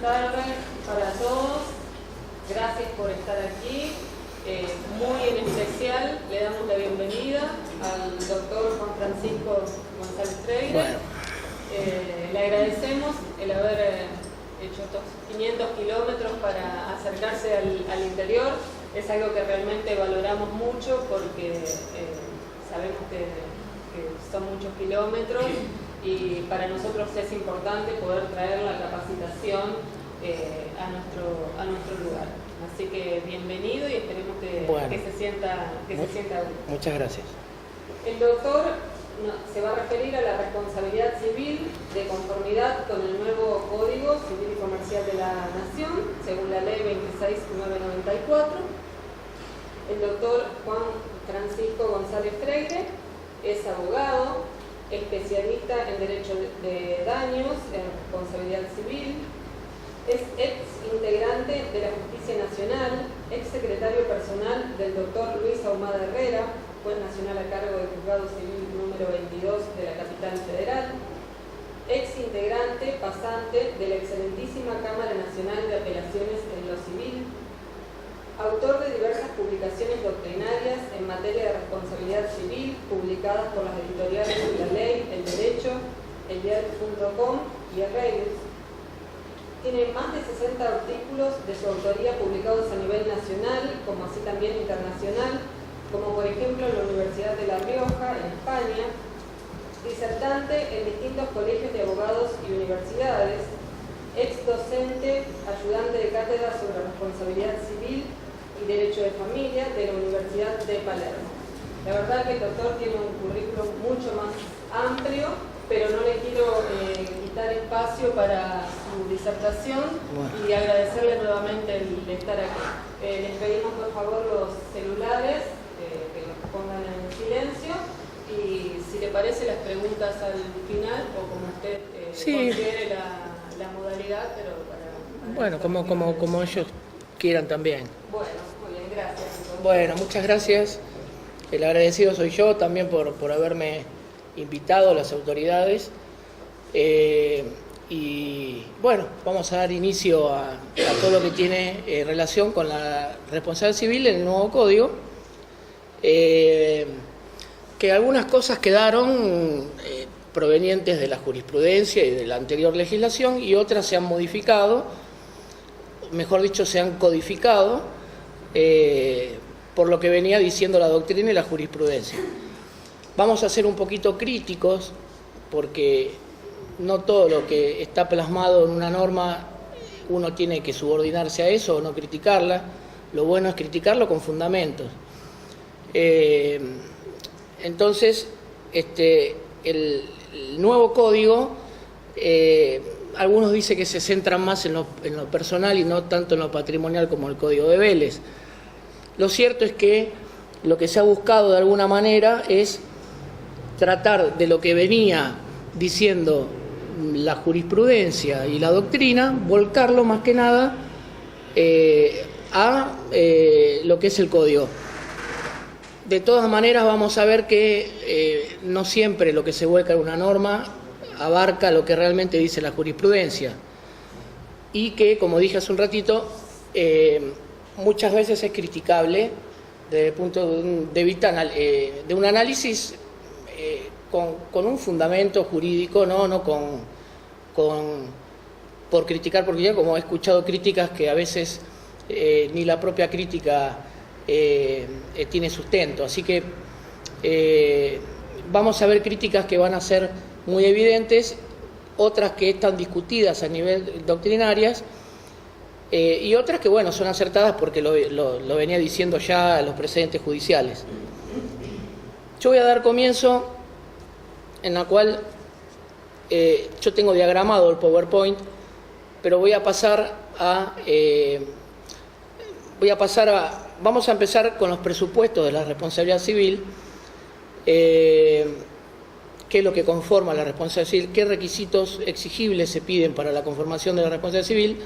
tardes para todos. Gracias por estar aquí. Muy en especial le damos la bienvenida al doctor Juan Francisco González Freire. Bueno. Le agradecemos el haber hecho estos 500 kilómetros para acercarse al interior. Es algo que realmente valoramos mucho porque sabemos que son muchos kilómetros y para nosotros es importante poder traer la capacitación a nuestro lugar. Así que bienvenido y esperemos que se sienta bien. Muchas gracias. El doctor se va a referir a la responsabilidad civil de conformidad con el nuevo Código Civil y Comercial de la Nación, según la Ley 26994. El doctor Juan Francisco González Freire es abogado, especialista en Derecho de Daños, en Responsabilidad Civil, es ex integrante de la Justicia Nacional, ex secretario personal del doctor Luis Ahumada Herrera, juez nacional a cargo del Juzgado Civil número 22 de la Capital Federal, ex integrante pasante de la excelentísima Cámara Nacional de Apelaciones en lo Civil, autor de diversas publicaciones doctrinarias en materia de responsabilidad civil publicadas por las editoriales de La Ley, El Derecho, eldiario.com y El Reus. Tiene más de 60 artículos de su autoría publicados a nivel nacional, como así también internacional, como por ejemplo en la Universidad de La Rioja, en España, disertante en distintos colegios de abogados y universidades, ex docente, ayudante de cátedra sobre responsabilidad civil y derecho de familia de la Universidad de Palermo. La verdad que el doctor tiene un currículum mucho más amplio, pero no le quiero quitar espacio para su disertación y agradecerle nuevamente el estar aquí. Les pedimos por favor los celulares que los pongan en silencio y si le parece las preguntas al final o como usted considere la modalidad, pero para como ellos quieran también. Bueno, muy bien, gracias. Entonces. Bueno, muchas gracias. El agradecido soy yo también por haberme invitado a las autoridades. Y bueno, vamos a dar inicio a todo lo que tiene relación con la responsabilidad civil en el nuevo código. Que algunas cosas quedaron provenientes de la jurisprudencia y de la anterior legislación y otras se han modificado, mejor dicho, se han codificado por lo que venía diciendo la doctrina y la jurisprudencia. Vamos a ser un poquito críticos porque no todo lo que está plasmado en una norma uno tiene que subordinarse a eso o no criticarla. Lo bueno es criticarlo con fundamentos. Entonces, el nuevo código, algunos dicen que se centran más en lo personal y no tanto en lo patrimonial como el Código de Vélez. Lo cierto es que lo que se ha buscado de alguna manera es tratar de lo que venía diciendo la jurisprudencia y la doctrina, volcarlo más que nada a lo que es el código. De todas maneras vamos a ver que no siempre lo que se vuelca en una norma abarca lo que realmente dice la jurisprudencia y que, como dije hace un ratito, muchas veces es criticable desde el punto de vista de un análisis con un fundamento jurídico, no por criticar, porque ya como he escuchado críticas que a veces ni la propia crítica tiene sustento, así que vamos a ver críticas que van a ser muy evidentes, otras que están discutidas a nivel doctrinarias y otras que bueno son acertadas porque lo venía diciendo ya los precedentes judiciales. Yo voy a dar comienzo en la cual yo tengo diagramado el PowerPoint, pero vamos a empezar con los presupuestos de la responsabilidad civil, qué es lo que conforma la responsabilidad civil, qué requisitos exigibles se piden para la conformación de la responsabilidad civil.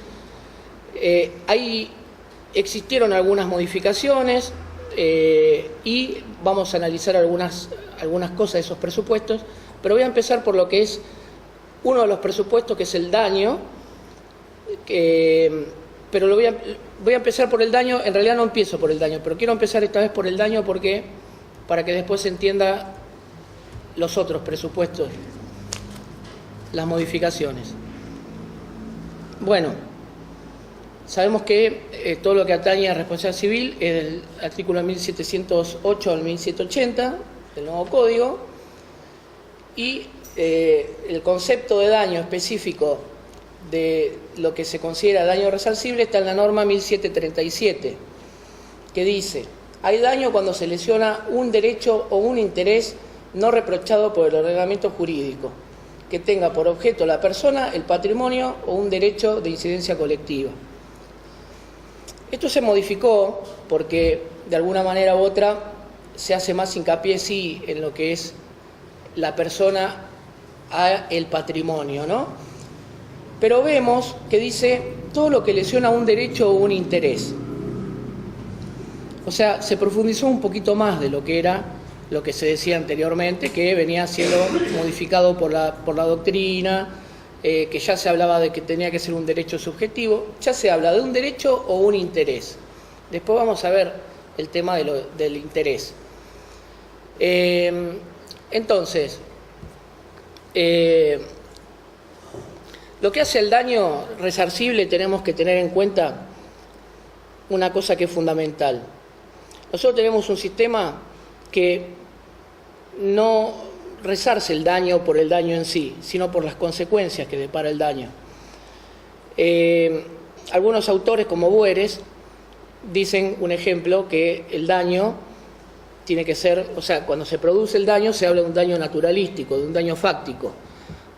Ahí existieron algunas modificaciones y vamos a analizar algunas cosas de esos presupuestos, pero voy a empezar por lo que es uno de los presupuestos, que es el daño, Pero voy a empezar por el daño. En realidad no empiezo por el daño, pero quiero empezar esta vez por el daño porque para que después se entienda los otros presupuestos, las modificaciones. Bueno, sabemos que todo lo que atañe a responsabilidad civil es del artículo 1708 al 1780 del nuevo código, y el concepto de daño específico de lo que se considera daño resarcible está en la norma 1737, que dice: hay daño cuando se lesiona un derecho o un interés no reprochado por el ordenamiento jurídico, que tenga por objeto la persona, el patrimonio o un derecho de incidencia colectiva. Esto se modificó porque de alguna manera u otra se hace más hincapié sí en lo que es la persona a el patrimonio, ¿no? Pero vemos que dice todo lo que lesiona un derecho o un interés. O sea, se profundizó un poquito más de lo que era lo que se decía anteriormente, que venía siendo modificado por la doctrina, que ya se hablaba de que tenía que ser un derecho subjetivo. Ya se habla de un derecho o un interés. Después vamos a ver el tema del interés. Entonces, lo que hace el daño resarcible, tenemos que tener en cuenta una cosa que es fundamental. Nosotros tenemos un sistema que no resarce el daño por el daño en sí, sino por las consecuencias que depara el daño. Algunos autores, como Bueres, dicen un ejemplo, que el daño tiene que ser, o sea, cuando se produce el daño se habla de un daño naturalístico, de un daño fáctico.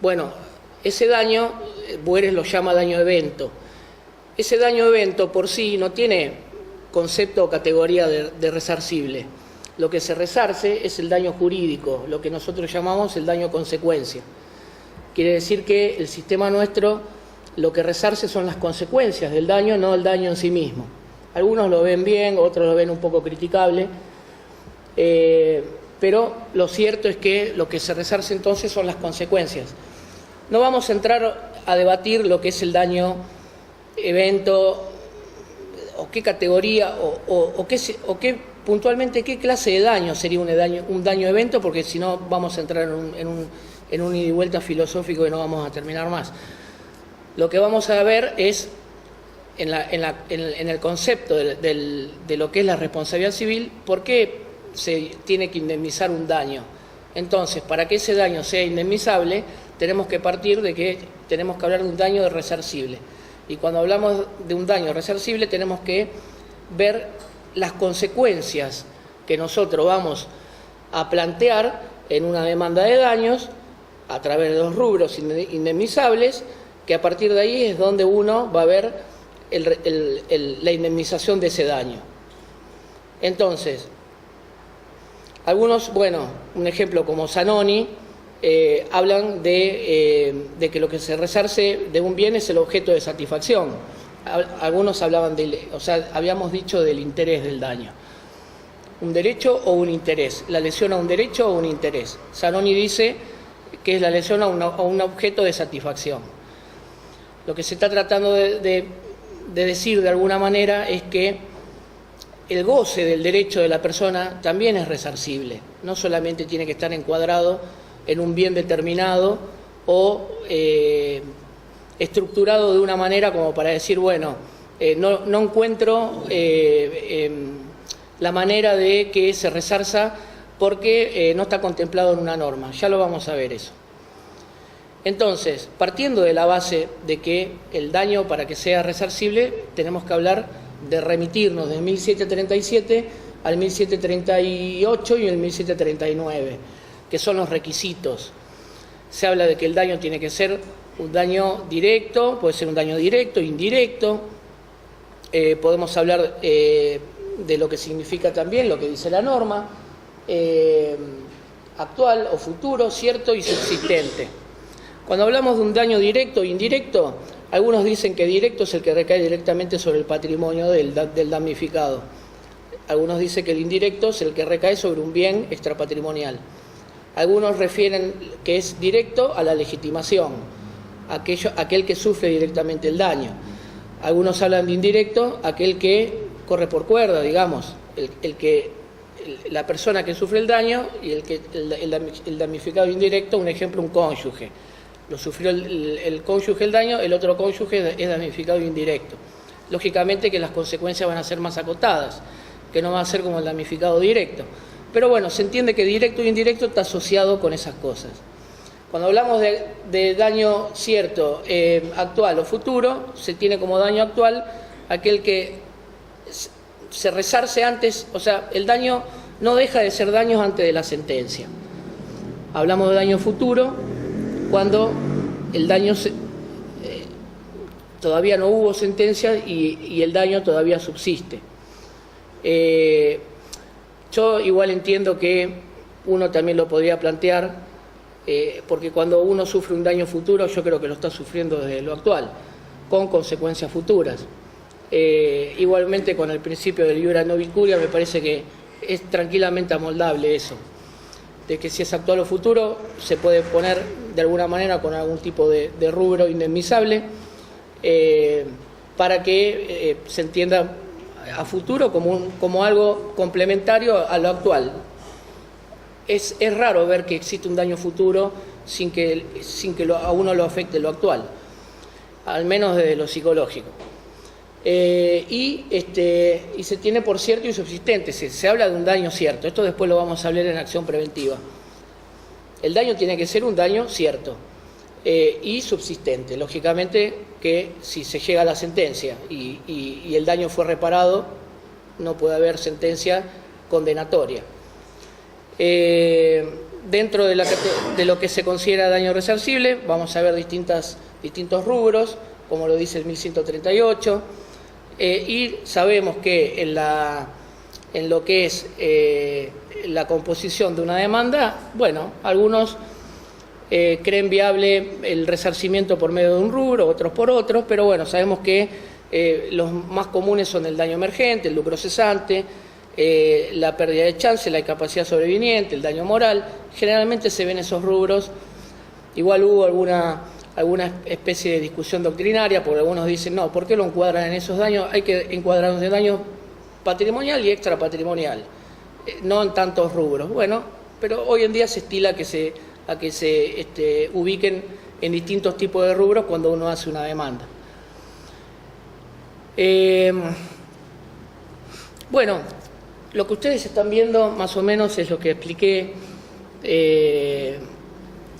Bueno, ese daño, Bueres lo llama daño evento. Ese daño evento por sí no tiene concepto o categoría de resarcible. Lo que se resarce es el daño jurídico, lo que nosotros llamamos el daño consecuencia. Quiere decir que el sistema nuestro lo que resarce son las consecuencias del daño, no el daño en sí mismo. Algunos lo ven bien, otros lo ven un poco criticable, pero lo cierto es que lo que se resarce entonces son las consecuencias. No vamos a entrar a debatir lo que es el daño evento, o qué categoría, o qué puntualmente qué clase de daño sería un daño evento, porque si no vamos a entrar en un ida y vuelta filosófico y no vamos a terminar más. Lo que vamos a ver es en el concepto de lo que es la responsabilidad civil, por qué se tiene que indemnizar un daño. Entonces, para que ese daño sea indemnizable, tenemos que partir de que tenemos que hablar de un daño resarcible. Y cuando hablamos de un daño resarcible, tenemos que ver las consecuencias que nosotros vamos a plantear en una demanda de daños a través de los rubros indemnizables, que a partir de ahí es donde uno va a ver la indemnización de ese daño. Entonces, algunos, bueno, un ejemplo como Zanoni, hablan de que lo que se resarce de un bien es el objeto de satisfacción. Algunos hablaban habíamos dicho del interés del daño. Un derecho o un interés. La lesión a un derecho o un interés. Zanoni dice que es la lesión a un objeto de satisfacción. Lo que se está tratando de decir de alguna manera es que el goce del derecho de la persona también es resarcible. No solamente tiene que estar encuadrado en un bien determinado o estructurado de una manera como para decir, bueno, no encuentro la manera de que se resarza porque no está contemplado en una norma. Ya lo vamos a ver eso. Entonces, partiendo de la base de que el daño, para que sea resarcible, tenemos que hablar de remitirnos de 1737 al 1738 y el 1739, que son los requisitos. Se habla de que el daño tiene que ser un daño directo, puede ser un daño directo, indirecto. Podemos hablar de lo que significa también lo que dice la norma, actual o futuro, cierto y subsistente. Cuando hablamos de un daño directo e indirecto, algunos dicen que directo es el que recae directamente sobre el patrimonio del damnificado. Algunos dicen que el indirecto es el que recae sobre un bien extrapatrimonial. Algunos refieren que es directo a la legitimación. aquel que sufre directamente el daño. Algunos hablan de indirecto, aquel que corre por cuerda, digamos, la persona que sufre el daño y el damnificado indirecto, un ejemplo, un cónyuge. Lo sufrió el cónyuge el daño, el otro cónyuge es damnificado indirecto. Lógicamente que las consecuencias van a ser más acotadas, que no va a ser como el damnificado directo. Pero bueno, se entiende que directo e indirecto está asociado con esas cosas. Cuando hablamos de daño cierto, actual o futuro, se tiene como daño actual aquel que se resarce antes, o sea, el daño no deja de ser daño antes de la sentencia. Hablamos de daño futuro cuando el daño todavía no hubo sentencia y el daño todavía subsiste. Yo igual entiendo que uno también lo podría plantear, porque cuando uno sufre un daño futuro, yo creo que lo está sufriendo desde lo actual, con consecuencias futuras. Igualmente con el principio del iura nobis curia me parece que es tranquilamente amoldable eso, de que si es actual o futuro se puede poner de alguna manera con algún tipo de rubro indemnizable, para que se entienda a futuro como algo complementario a lo actual. Es raro ver que existe un daño futuro sin que a uno lo afecte lo actual, al menos desde lo psicológico. Y se tiene por cierto y subsistente, se habla de un daño cierto, esto después lo vamos a hablar en acción preventiva. El daño tiene que ser un daño cierto y subsistente, lógicamente que si se llega a la sentencia y el daño fue reparado, no puede haber sentencia condenatoria. Dentro de lo que se considera daño resarcible, vamos a ver distintos rubros, como lo dice el 1138, y sabemos que en lo que es la composición de una demanda, bueno, algunos creen viable el resarcimiento por medio de un rubro, otros por otros, pero bueno, sabemos que los más comunes son el daño emergente, el lucro cesante, la pérdida de chance, la incapacidad sobreviniente, el daño moral. Generalmente se ven esos rubros. Igual hubo alguna especie de discusión doctrinaria, porque algunos dicen, no, ¿por qué lo encuadran en esos daños? Hay que encuadrarlos de daño patrimonial y extrapatrimonial, no en tantos rubros. Bueno, pero hoy en día se estila a que se ubiquen en distintos tipos de rubros cuando uno hace una demanda. Bueno, lo que ustedes están viendo más o menos es lo que expliqué,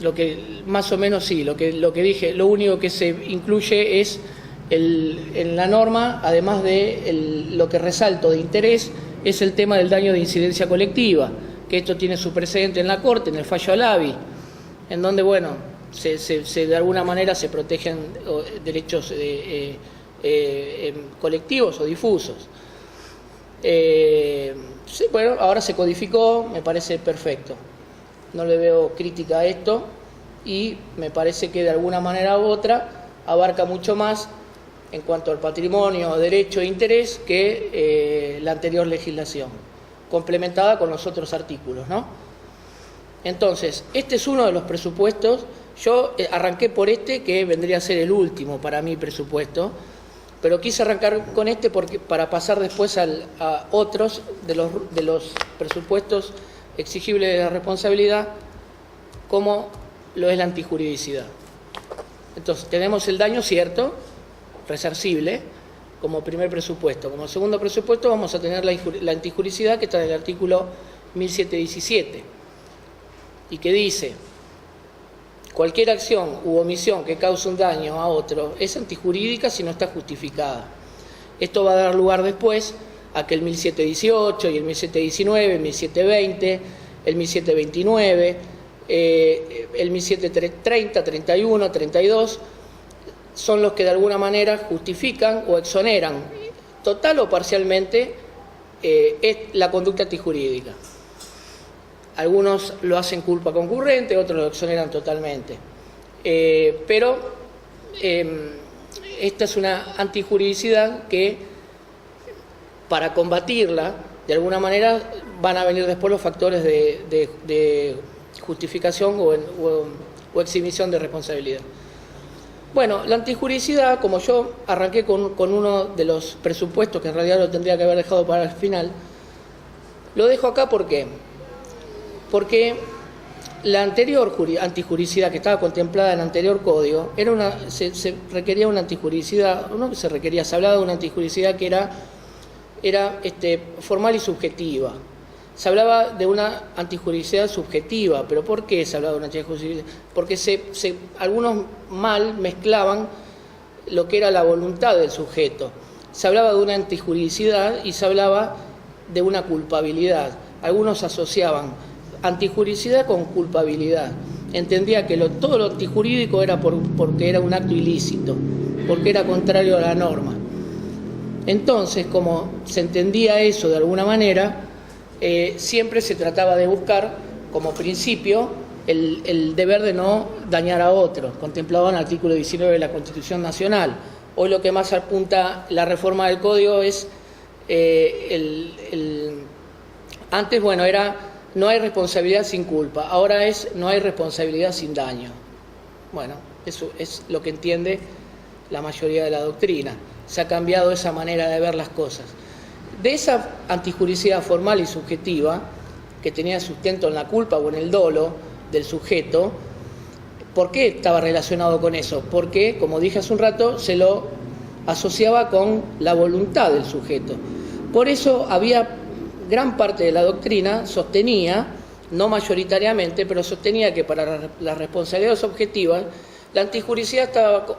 lo que dije. Lo único que se incluye es en la norma, además de lo que resalto de interés, es el tema del daño de incidencia colectiva, que esto tiene su precedente en la Corte, en el fallo Alavi, en donde, bueno, de alguna manera se protegen derechos colectivos o difusos. Sí, bueno, ahora se codificó, me parece perfecto. No le veo crítica a esto y me parece que de alguna manera u otra abarca mucho más en cuanto al patrimonio, derecho e interés que la anterior legislación, complementada con los otros artículos, ¿no? Entonces, este es uno de los presupuestos. Yo arranqué por este, que vendría a ser el último para mi presupuesto, pero quise arrancar con este para pasar después a otros de los presupuestos exigibles de la responsabilidad, como lo es la antijuridicidad. Entonces, tenemos el daño cierto, resarcible, como primer presupuesto. Como segundo presupuesto vamos a tener la antijuridicidad, que está en el artículo 1717, y que dice: cualquier acción u omisión que cause un daño a otro es antijurídica si no está justificada. Esto va a dar lugar después a que el 1718 y el 1719, el 1720, el 1729, el 1730, 31, 32, son los que de alguna manera justifican o exoneran, total o parcialmente, la conducta antijurídica. Algunos lo hacen culpa concurrente, otros lo exoneran totalmente. Pero esta es una antijuridicidad que, para combatirla, de alguna manera van a venir después los factores de justificación o exhibición de responsabilidad. Bueno, la antijuricidad, como yo arranqué con uno de los presupuestos, que en realidad lo tendría que haber dejado para el final, lo dejo acá ¿por qué? Porque la anterior antijuricidad que estaba contemplada en el anterior código, se requería una antijuricidad, no se requería, se hablaba de una antijuricidad que era formal y subjetiva. Se hablaba de una antijuricidad subjetiva, pero ¿por qué se hablaba de una antijuricidad? Porque algunos mal mezclaban lo que era la voluntad del sujeto. Se hablaba de una antijuricidad y se hablaba de una culpabilidad. Algunos asociaban antijuricidad con culpabilidad. Entendía que todo lo antijurídico era porque era un acto ilícito, porque era contrario a la norma. Entonces, como se entendía eso de alguna manera, siempre se trataba de buscar como principio el deber de no dañar a otros, contemplado en el artículo 19 de la Constitución Nacional. Hoy lo que más apunta la reforma del Código es, antes, bueno, era no hay responsabilidad sin culpa, ahora es no hay responsabilidad sin daño. Bueno, eso es lo que entiende la mayoría de la doctrina. Se ha cambiado esa manera de ver las cosas. De esa antijuricidad formal y subjetiva, que tenía sustento en la culpa o en el dolo del sujeto, ¿por qué estaba relacionado con eso? Porque, como dije hace un rato, se lo asociaba con la voluntad del sujeto. Por eso gran parte de la doctrina sostenía, no mayoritariamente, pero sostenía que para las responsabilidades objetivas, la antijuricidad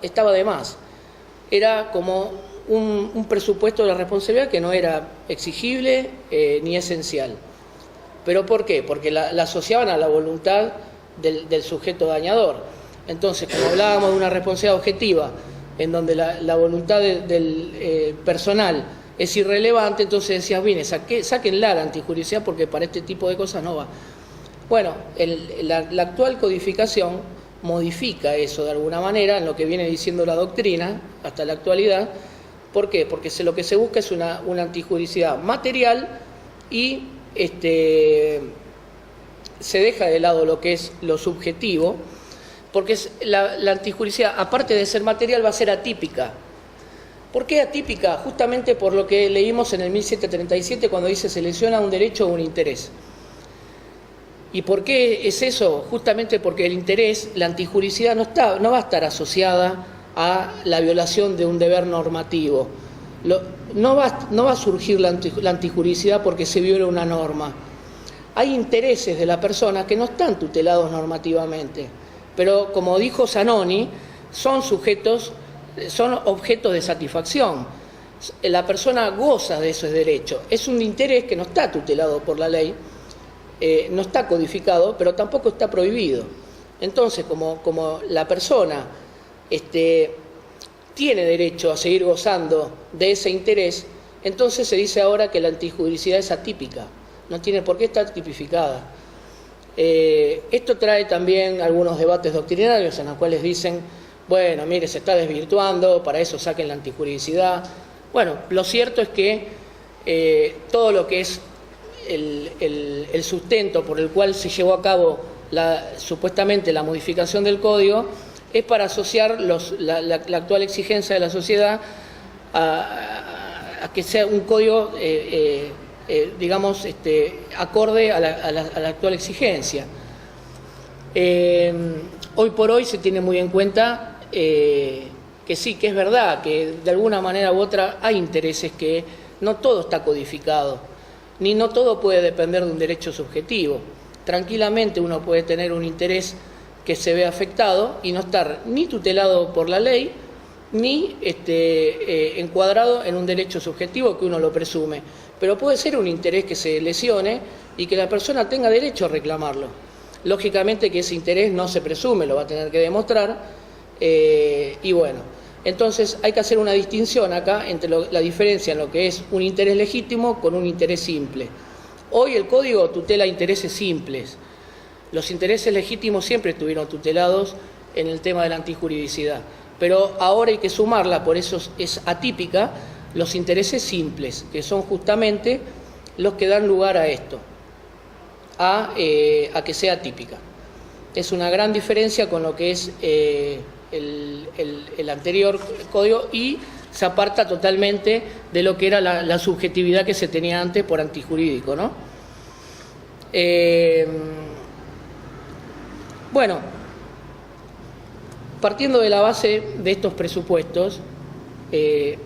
estaba de más. Era como un presupuesto de la responsabilidad que no era exigible ni esencial. ¿Pero por qué? Porque la asociaban a la voluntad del sujeto dañador. Entonces, como hablábamos de una responsabilidad objetiva, en donde la voluntad del personal es irrelevante, entonces decías, bien, sáquenla la antijuricidad porque para este tipo de cosas no va. Bueno, la actual codificación modifica eso de alguna manera en lo que viene diciendo la doctrina hasta la actualidad. ¿Por qué? Porque lo que se busca es una antijuricidad material y se deja de lado lo que es lo subjetivo, porque la antijuricidad, aparte de ser material, va a ser atípica. ¿Por qué atípica? Justamente por lo que leímos en el 1737 cuando dice se lesiona un derecho o un interés. ¿Y por qué es eso? Justamente porque el interés, la antijuricidad no va a estar asociada a la violación de un deber normativo. No va a surgir la antijuricidad porque se viola una norma. Hay intereses de la persona que no están tutelados normativamente, pero como dijo Zanoni, son objetos de satisfacción. La persona goza de esos derechos. Es un interés que no está tutelado por la ley, no está codificado, pero tampoco está prohibido. Entonces, como la persona tiene derecho a seguir gozando de ese interés, entonces se dice ahora que la antijuricidad es atípica, no tiene por qué estar tipificada. Esto trae también algunos debates doctrinarios en los cuales dicen, bueno, mire, se está desvirtuando, para eso saquen la antijuridicidad. Bueno, lo cierto es que todo lo que es el sustento por el cual se llevó a cabo supuestamente la modificación del código es para asociar la actual exigencia de la sociedad a que sea un código, digamos, acorde a la actual exigencia. Hoy por hoy se tiene muy en cuenta que sí, que es verdad, que de alguna manera u otra hay intereses que no todo está codificado, ni no todo puede depender de un derecho subjetivo. Tranquilamente uno puede tener un interés que se ve afectado y no estar ni tutelado por la ley, ni encuadrado en un derecho subjetivo que uno lo presume. Pero puede ser un interés que se lesione y que la persona tenga derecho a reclamarlo. Lógicamente que ese interés no se presume, lo va a tener que demostrar, y bueno, entonces hay que hacer una distinción acá entre la diferencia en lo que es un interés legítimo con un interés simple. Hoy el Código tutela intereses simples. Los intereses legítimos siempre estuvieron tutelados en el tema de la antijuridicidad, pero ahora hay que sumarla, por eso es atípica, los intereses simples, que son justamente los que dan lugar a esto, a que sea atípica. Es una gran diferencia con lo que es el el anterior código y se aparta totalmente de lo que era la subjetividad que se tenía antes por antijurídico, ¿no? Bueno, partiendo de la base de estos presupuestos,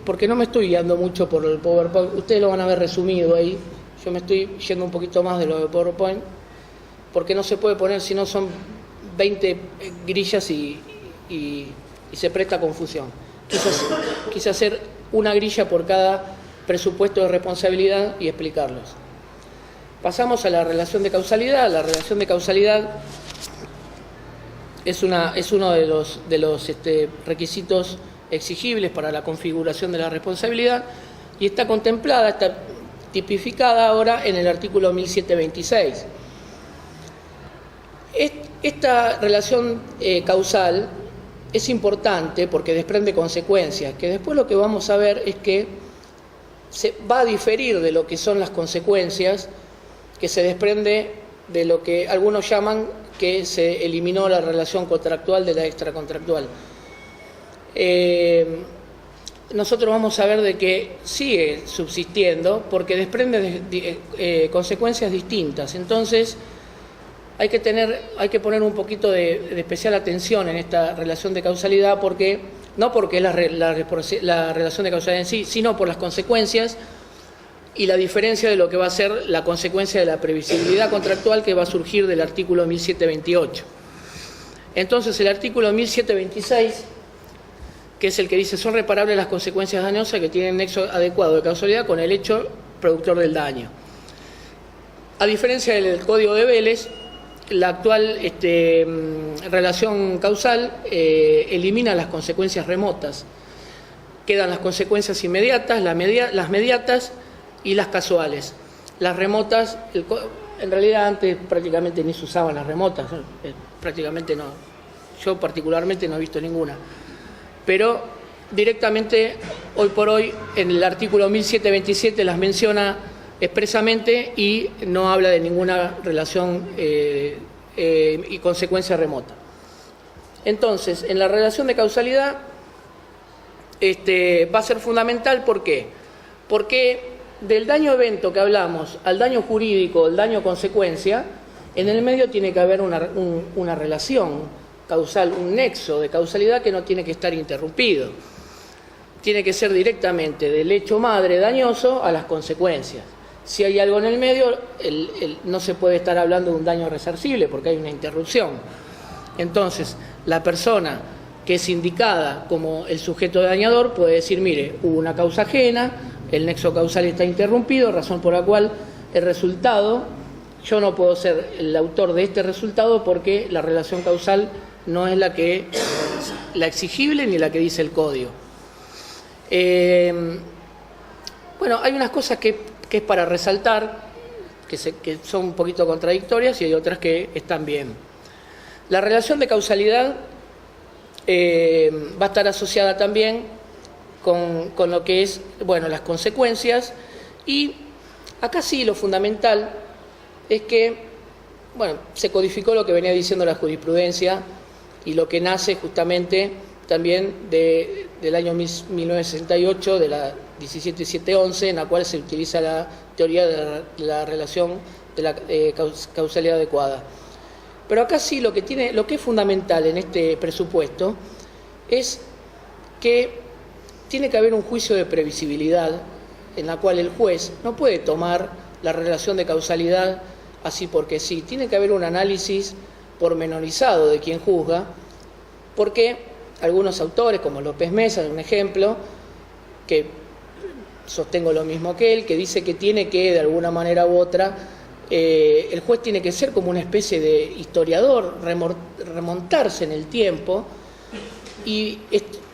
porque no me estoy guiando mucho por el PowerPoint, ustedes lo van a ver resumido ahí, yo me estoy yendo un poquito más de lo de PowerPoint, porque no se puede poner, si no son 20 grillas y se presta a confusión. Quise hacer una grilla por cada presupuesto de responsabilidad y explicarlos. Pasamos a la relación de causalidad. La relación de causalidad es uno de los requisitos exigibles para la configuración de la responsabilidad y está contemplada, está tipificada ahora en el artículo 1726. Esta relación causal es importante porque desprende consecuencias, que después lo que vamos a ver es que se va a diferir de lo que son las consecuencias, que se desprende de lo que algunos llaman que se eliminó la relación contractual de la extracontractual. Nosotros vamos a ver de que sigue subsistiendo porque desprende de consecuencias distintas. Entonces, hay que poner un poquito de especial atención en esta relación de causalidad, porque no porque es la relación de causalidad en sí, sino por las consecuencias y la diferencia de lo que va a ser la consecuencia de la previsibilidad contractual que va a surgir del artículo 1728. Entonces, el artículo 1726, que es el que dice son reparables las consecuencias dañosas que tienen nexo adecuado de causalidad con el hecho productor del daño. A diferencia del Código de Vélez, la actual relación causal elimina las consecuencias remotas. Quedan las consecuencias inmediatas, las mediatas y las casuales. Las remotas, en realidad antes prácticamente ni se usaban las remotas, prácticamente no. Yo particularmente no he visto ninguna. Pero directamente, hoy por hoy, en el artículo 1727 las menciona expresamente y no habla de ninguna relación y consecuencia remota. Entonces, en la relación de causalidad va a ser fundamental. ¿Por qué? Porque del daño evento que hablamos al daño jurídico, el daño consecuencia, en el medio tiene que haber una relación causal, un nexo de causalidad que no tiene que estar interrumpido. Tiene que ser directamente del hecho madre dañoso a las consecuencias. Si hay algo en el medio, no se puede estar hablando de un daño resarcible porque hay una interrupción. Entonces, la persona que es indicada como el sujeto dañador puede decir, mire, hubo una causa ajena, el nexo causal está interrumpido, razón por la cual el resultado, yo no puedo ser el autor de este resultado porque la relación causal no es la exigible ni la que dice el código. Bueno, hay unas cosas que es para resaltar, que son un poquito contradictorias y hay otras que están bien. La relación de causalidad va a estar asociada también con lo que es, bueno, las consecuencias, y acá sí lo fundamental es que, bueno, se codificó lo que venía diciendo la jurisprudencia y lo que nace justamente también del año 1968, de la 17711, en la cual se utiliza la teoría de la relación de la causalidad adecuada. Pero acá sí lo que es fundamental en este presupuesto es que tiene que haber un juicio de previsibilidad en la cual el juez no puede tomar la relación de causalidad así porque sí. Tiene que haber un análisis pormenorizado de quien juzga, porque algunos autores, como López Mesa, es un ejemplo, que sostengo lo mismo que él, que dice que tiene que, de alguna manera u otra, el juez tiene que ser como una especie de historiador, remontarse en el tiempo y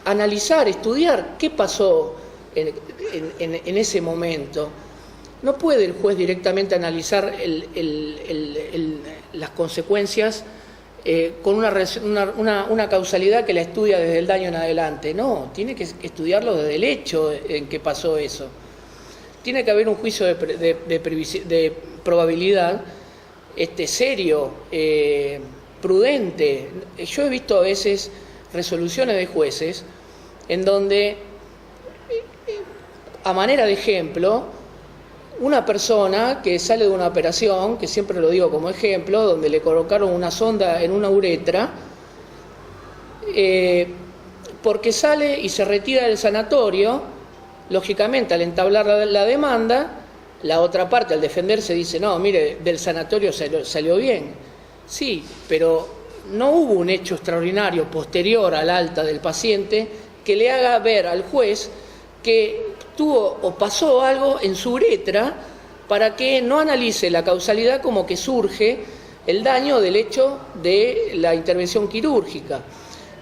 analizar, estudiar qué pasó en ese momento. No puede el juez directamente analizar las consecuencias con una causalidad que la estudia desde el daño en adelante. No, tiene que estudiarlo desde el hecho en que pasó eso. Tiene que haber un juicio de probabilidad serio, prudente. Yo he visto a veces resoluciones de jueces en donde, a manera de ejemplo, una persona que sale de una operación, que siempre lo digo como ejemplo, donde le colocaron una sonda en una uretra, porque sale y se retira del sanatorio, lógicamente al entablar la demanda, la otra parte al defenderse dice, no, mire, del sanatorio salió bien. Sí, pero no hubo un hecho extraordinario posterior al alta del paciente que le haga ver al juez que tuvo o pasó algo en su uretra para que no analice la causalidad como que surge el daño del hecho de la intervención quirúrgica.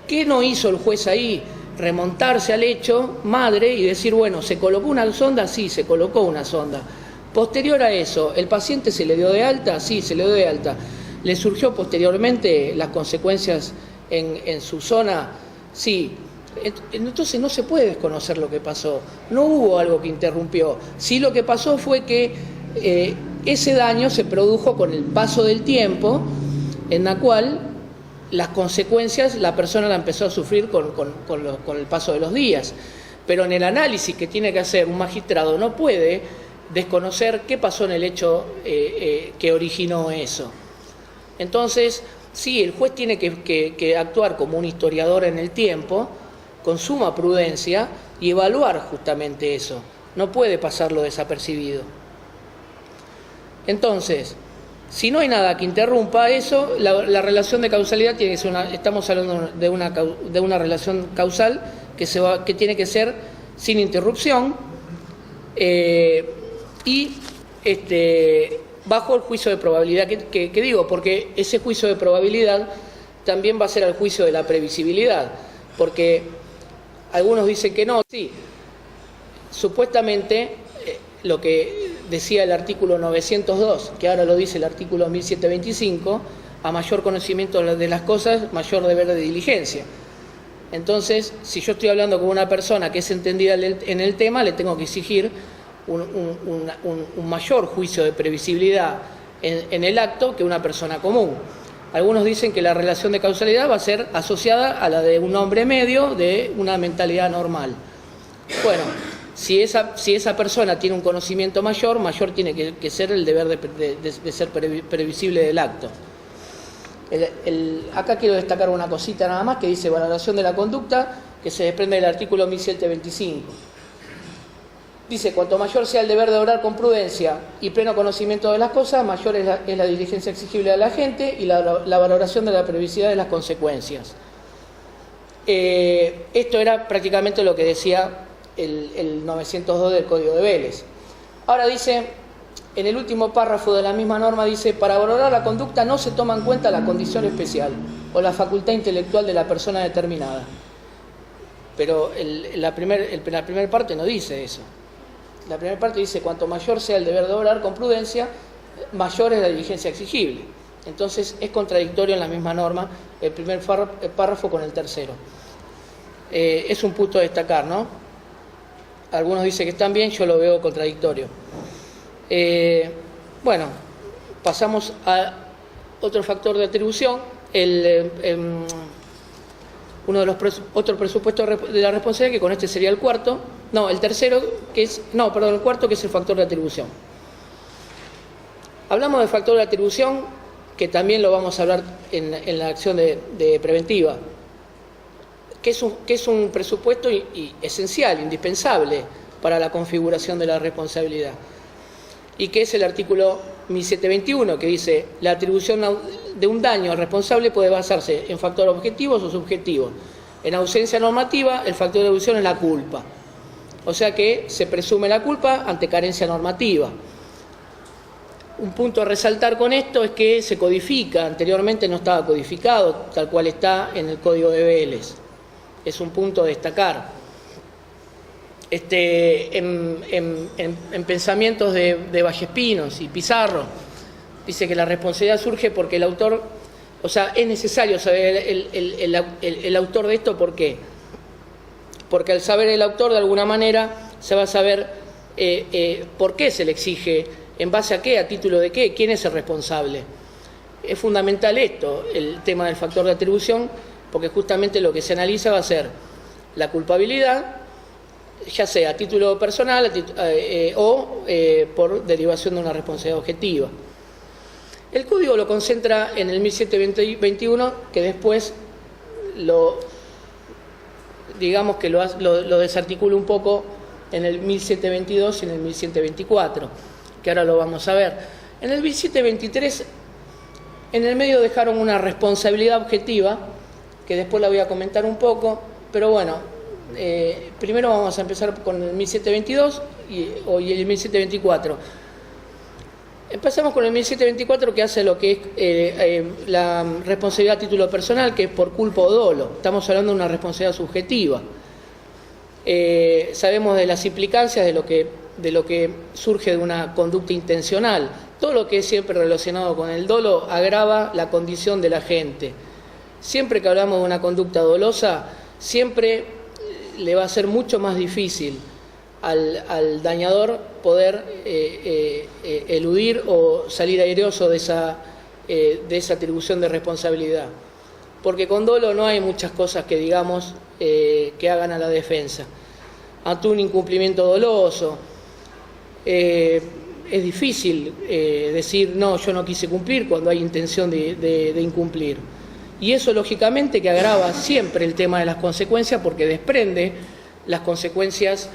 ¿Qué no hizo el juez ahí? Remontarse al hecho madre y decir, bueno, ¿se colocó una sonda? Sí, se colocó una sonda. Posterior a eso, ¿el paciente se le dio de alta? Sí, se le dio de alta. ¿Le surgió posteriormente las consecuencias en su zona? Sí. Entonces no se puede desconocer lo que pasó. No hubo algo que interrumpió. Sí, lo que pasó fue que ese daño se produjo con el paso del tiempo, en la cual las consecuencias la persona la empezó a sufrir con el paso de los días. Pero en el análisis que tiene que hacer un magistrado no puede desconocer qué pasó en el hecho que originó eso. Entonces, sí, el juez tiene que actuar como un historiador en el tiempo, con suma prudencia, y evaluar justamente eso. No puede pasarlo desapercibido. Entonces, si no hay nada que interrumpa eso, la relación de causalidad tiene que ser estamos hablando de una relación causal que tiene que ser sin interrupción y bajo el juicio de probabilidad que digo, porque ese juicio de probabilidad también va a ser al juicio de la previsibilidad, porque algunos dicen que no, sí, supuestamente lo que decía el artículo 902, que ahora lo dice el artículo 1725, a mayor conocimiento de las cosas, mayor deber de diligencia. Entonces, si yo estoy hablando con una persona que es entendida en el tema, le tengo que exigir un mayor juicio de previsibilidad en el acto que una persona común. Algunos dicen que la relación de causalidad va a ser asociada a la de un hombre medio de una mentalidad normal. Bueno, si esa persona tiene un conocimiento mayor tiene que ser el deber de ser previsible del acto. Acá quiero destacar una cosita nada más que dice valoración de la conducta, que se desprende del artículo 1725. Dice, cuanto mayor sea el deber de obrar con prudencia y pleno conocimiento de las cosas, mayor es la diligencia exigible de la gente y la valoración de la previsibilidad de las consecuencias. Esto era prácticamente lo que decía el 902 del Código de Vélez. Ahora dice, en el último párrafo de la misma norma dice, para valorar la conducta no se toma en cuenta la condición especial o la facultad intelectual de la persona determinada. Pero la primera parte no dice eso. La primera parte dice, cuanto mayor sea el deber de obrar con prudencia, mayor es la diligencia exigible. Entonces es contradictorio en la misma norma el primer párrafo con el tercero. Es un punto a destacar, ¿no? Algunos dicen que están bien, yo lo veo contradictorio. Bueno, pasamos a otro factor de atribución, uno de los otros presupuestos de la responsabilidad, que con este sería el cuarto. No, el tercero, el cuarto, que es el factor de atribución. Hablamos del factor de atribución, que también lo vamos a hablar en la acción de preventiva, que es un presupuesto esencial, indispensable para la configuración de la responsabilidad, y que es el artículo 1721, que dice, la atribución de un daño al responsable puede basarse en factores objetivos o subjetivos. En ausencia normativa, el factor de atribución es la culpa. O sea que se presume la culpa ante carencia normativa. Un punto a resaltar con esto es que se codifica, anteriormente no estaba codificado, tal cual está en el Código de Vélez. Es un punto a destacar. En pensamientos de Vallespinos y Pizarro, dice que la responsabilidad surge porque el autor, o sea, es necesario saber el autor de esto, ¿por qué? Porque al saber el autor, de alguna manera, se va a saber por qué se le exige, en base a qué, a título de qué, quién es el responsable. Es fundamental esto, el tema del factor de atribución, porque justamente lo que se analiza va a ser la culpabilidad, ya sea a título personal o por derivación de una responsabilidad objetiva. El código lo concentra en el 1721, que después digamos que lo desarticula un poco en el 1722 y en el 1724, que ahora lo vamos a ver. En el 1723, en el medio dejaron una responsabilidad objetiva, que después la voy a comentar un poco, pero bueno, primero vamos a empezar con el 1722 y el 1724. Empezamos con el 1724, que hace lo que es la responsabilidad a título personal, que es por culpa o dolo. Estamos hablando de una responsabilidad subjetiva. Sabemos de las implicancias de lo que surge de una conducta intencional. Todo lo que es siempre relacionado con el dolo agrava la condición de la gente. Siempre que hablamos de una conducta dolosa, siempre le va a ser mucho más difícil al dañador poder eludir o salir airoso de esa atribución de responsabilidad. Porque con dolo no hay muchas cosas que digamos que hagan a la defensa. Ante un incumplimiento doloso, es difícil decir, no, yo no quise cumplir cuando hay intención de incumplir. Y eso lógicamente que agrava siempre el tema de las consecuencias, porque desprende las consecuencias,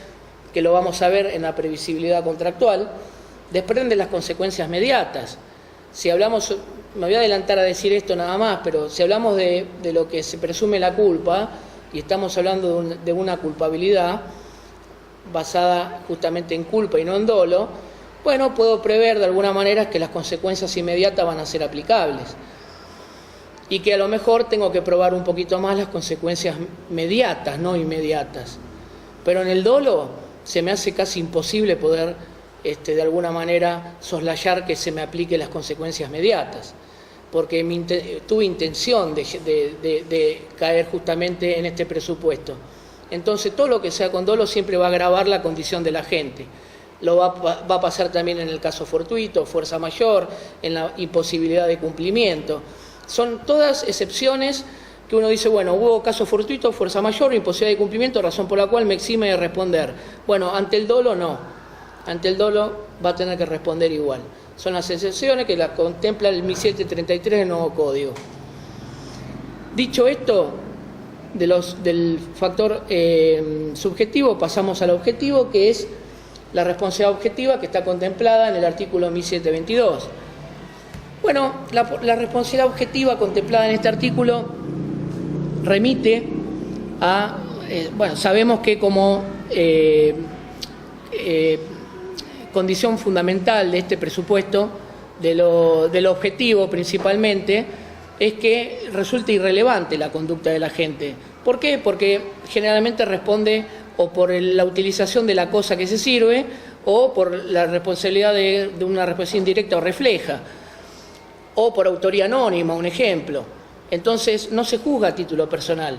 que lo vamos a ver en la previsibilidad contractual, desprende las consecuencias mediatas. Si hablamos, me voy a adelantar a decir esto nada más, pero si hablamos de lo que se presume la culpa, y estamos hablando de una culpabilidad basada justamente en culpa y no en dolo, bueno, puedo prever de alguna manera que las consecuencias inmediatas van a ser aplicables. Y que a lo mejor tengo que probar un poquito más las consecuencias mediatas, no inmediatas. Pero en el dolo se me hace casi imposible poder, de alguna manera, soslayar que se me aplique las consecuencias mediatas, porque tuve intención de caer justamente en este presupuesto. Entonces, todo lo que sea con dolo siempre va a agravar la condición de la gente. Lo va a pasar también en el caso fortuito, fuerza mayor, en la imposibilidad de cumplimiento. Son todas excepciones que uno dice, bueno, hubo caso fortuito, fuerza mayor, imposibilidad de cumplimiento, razón por la cual me exime de responder. Bueno, ante el dolo no. Ante el dolo va a tener que responder igual. Son las excepciones que las contempla el 1733 del nuevo código. Dicho esto, del factor subjetivo, pasamos al objetivo, que es la responsabilidad objetiva que está contemplada en el artículo 1722. Bueno, la responsabilidad objetiva contemplada en este artículo remite a, sabemos que como condición fundamental de este presupuesto, del objetivo principalmente, es que resulta irrelevante la conducta de la gente. ¿Por qué? Porque generalmente responde o por la utilización de la cosa que se sirve o por la responsabilidad de una responsabilidad indirecta o refleja, o por autoría anónima, un ejemplo. Entonces no se juzga a título personal.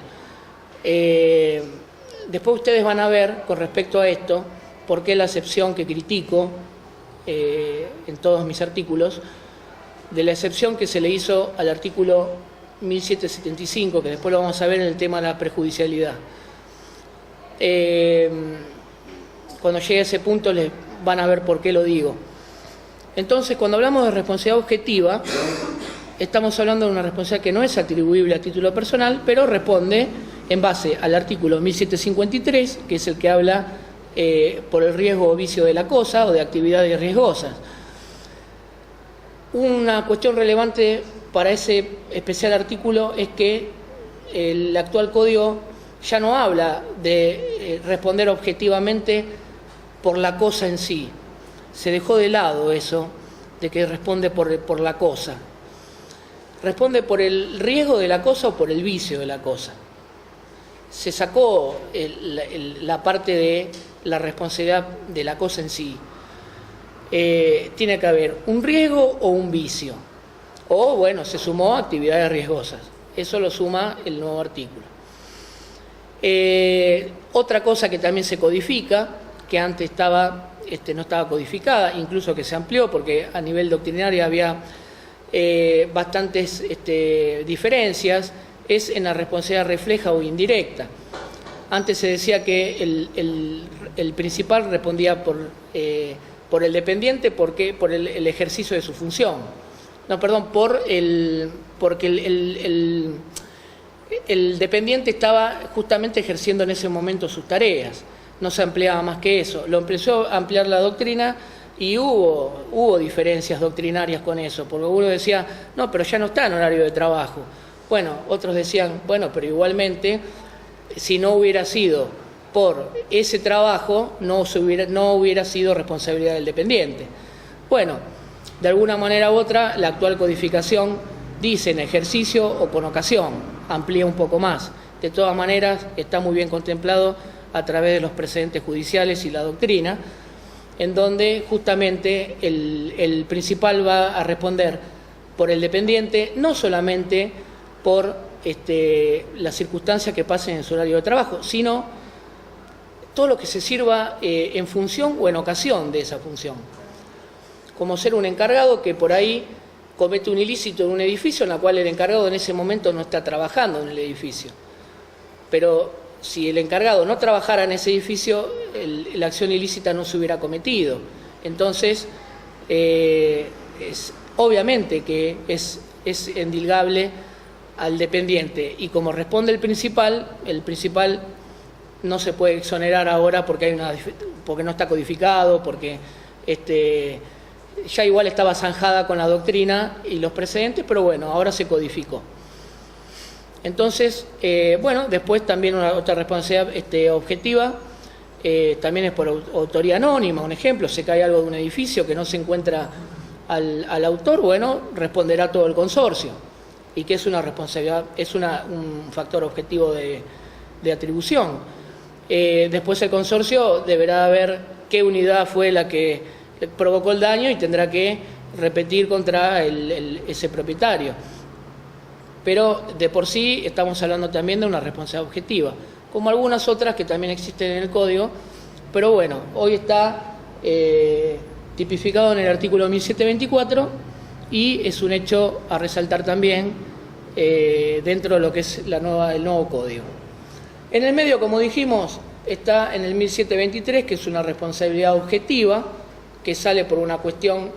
Después ustedes van a ver con respecto a esto por qué la excepción que critico en todos mis artículos, de la excepción que se le hizo al artículo 1775, que después lo vamos a ver en el tema de la prejudicialidad. Cuando llegue a ese punto les van a ver por qué lo digo. Entonces, cuando hablamos de responsabilidad objetiva, estamos hablando de una responsabilidad que no es atribuible a título personal, pero responde en base al artículo 1753, que es el que habla por el riesgo o vicio de la cosa o de actividades riesgosas. Una cuestión relevante para ese especial artículo es que el actual código ya no habla de responder objetivamente por la cosa en sí. Se dejó de lado eso de que responde por la cosa. Responde por el riesgo de la cosa o por el vicio de la cosa. Se sacó la parte de la responsabilidad de la cosa en sí. Tiene que haber un riesgo o un vicio. O, bueno, se sumó actividades riesgosas. Eso lo suma el nuevo artículo. Otra cosa que también se codifica, que antes no estaba codificada, incluso que se amplió porque a nivel doctrinario había bastantes diferencias, es en la responsabilidad refleja o indirecta. Antes se decía que el principal respondía por el dependiente porque por el ejercicio de su función. No, perdón, porque el dependiente estaba justamente ejerciendo en ese momento sus tareas. No se ampliaba más que eso. Lo empezó a ampliar la doctrina y hubo diferencias doctrinarias con eso, porque uno decía, no, pero ya no está en horario de trabajo. Bueno, otros decían, bueno, pero igualmente, si no hubiera sido por ese trabajo, no hubiera sido responsabilidad del dependiente. Bueno, de alguna manera u otra, la actual codificación dice en ejercicio o con ocasión, amplía un poco más. De todas maneras, está muy bien contemplado a través de los precedentes judiciales y la doctrina, en donde justamente el principal va a responder por el dependiente, no solamente por las circunstancias que pasen en su horario de trabajo, sino todo lo que se sirva en función o en ocasión de esa función. Como ser un encargado que por ahí comete un ilícito en un edificio en el cual el encargado en ese momento no está trabajando en el edificio. Pero si el encargado no trabajara en ese edificio, la acción ilícita no se hubiera cometido. Entonces, obviamente que es endilgable al dependiente, y como responde el principal no se puede exonerar ahora porque no está codificado, porque ya igual estaba zanjada con la doctrina y los precedentes, pero bueno, ahora se codificó. Entonces, después también otra responsabilidad objetiva, también es por autoría anónima. Un ejemplo, se cae algo de un edificio que no se encuentra al autor, bueno, responderá todo el consorcio, y que es una responsabilidad, es un factor objetivo de atribución. Después el consorcio deberá ver qué unidad fue la que provocó el daño y tendrá que repetir contra ese propietario. Pero de por sí estamos hablando también de una responsabilidad objetiva, como algunas otras que también existen en el Código, pero bueno, hoy está tipificado en el artículo 1724 y es un hecho a resaltar también dentro de lo que es el nuevo Código. En el medio, como dijimos, está en el 1723, que es una responsabilidad objetiva, que sale por una cuestión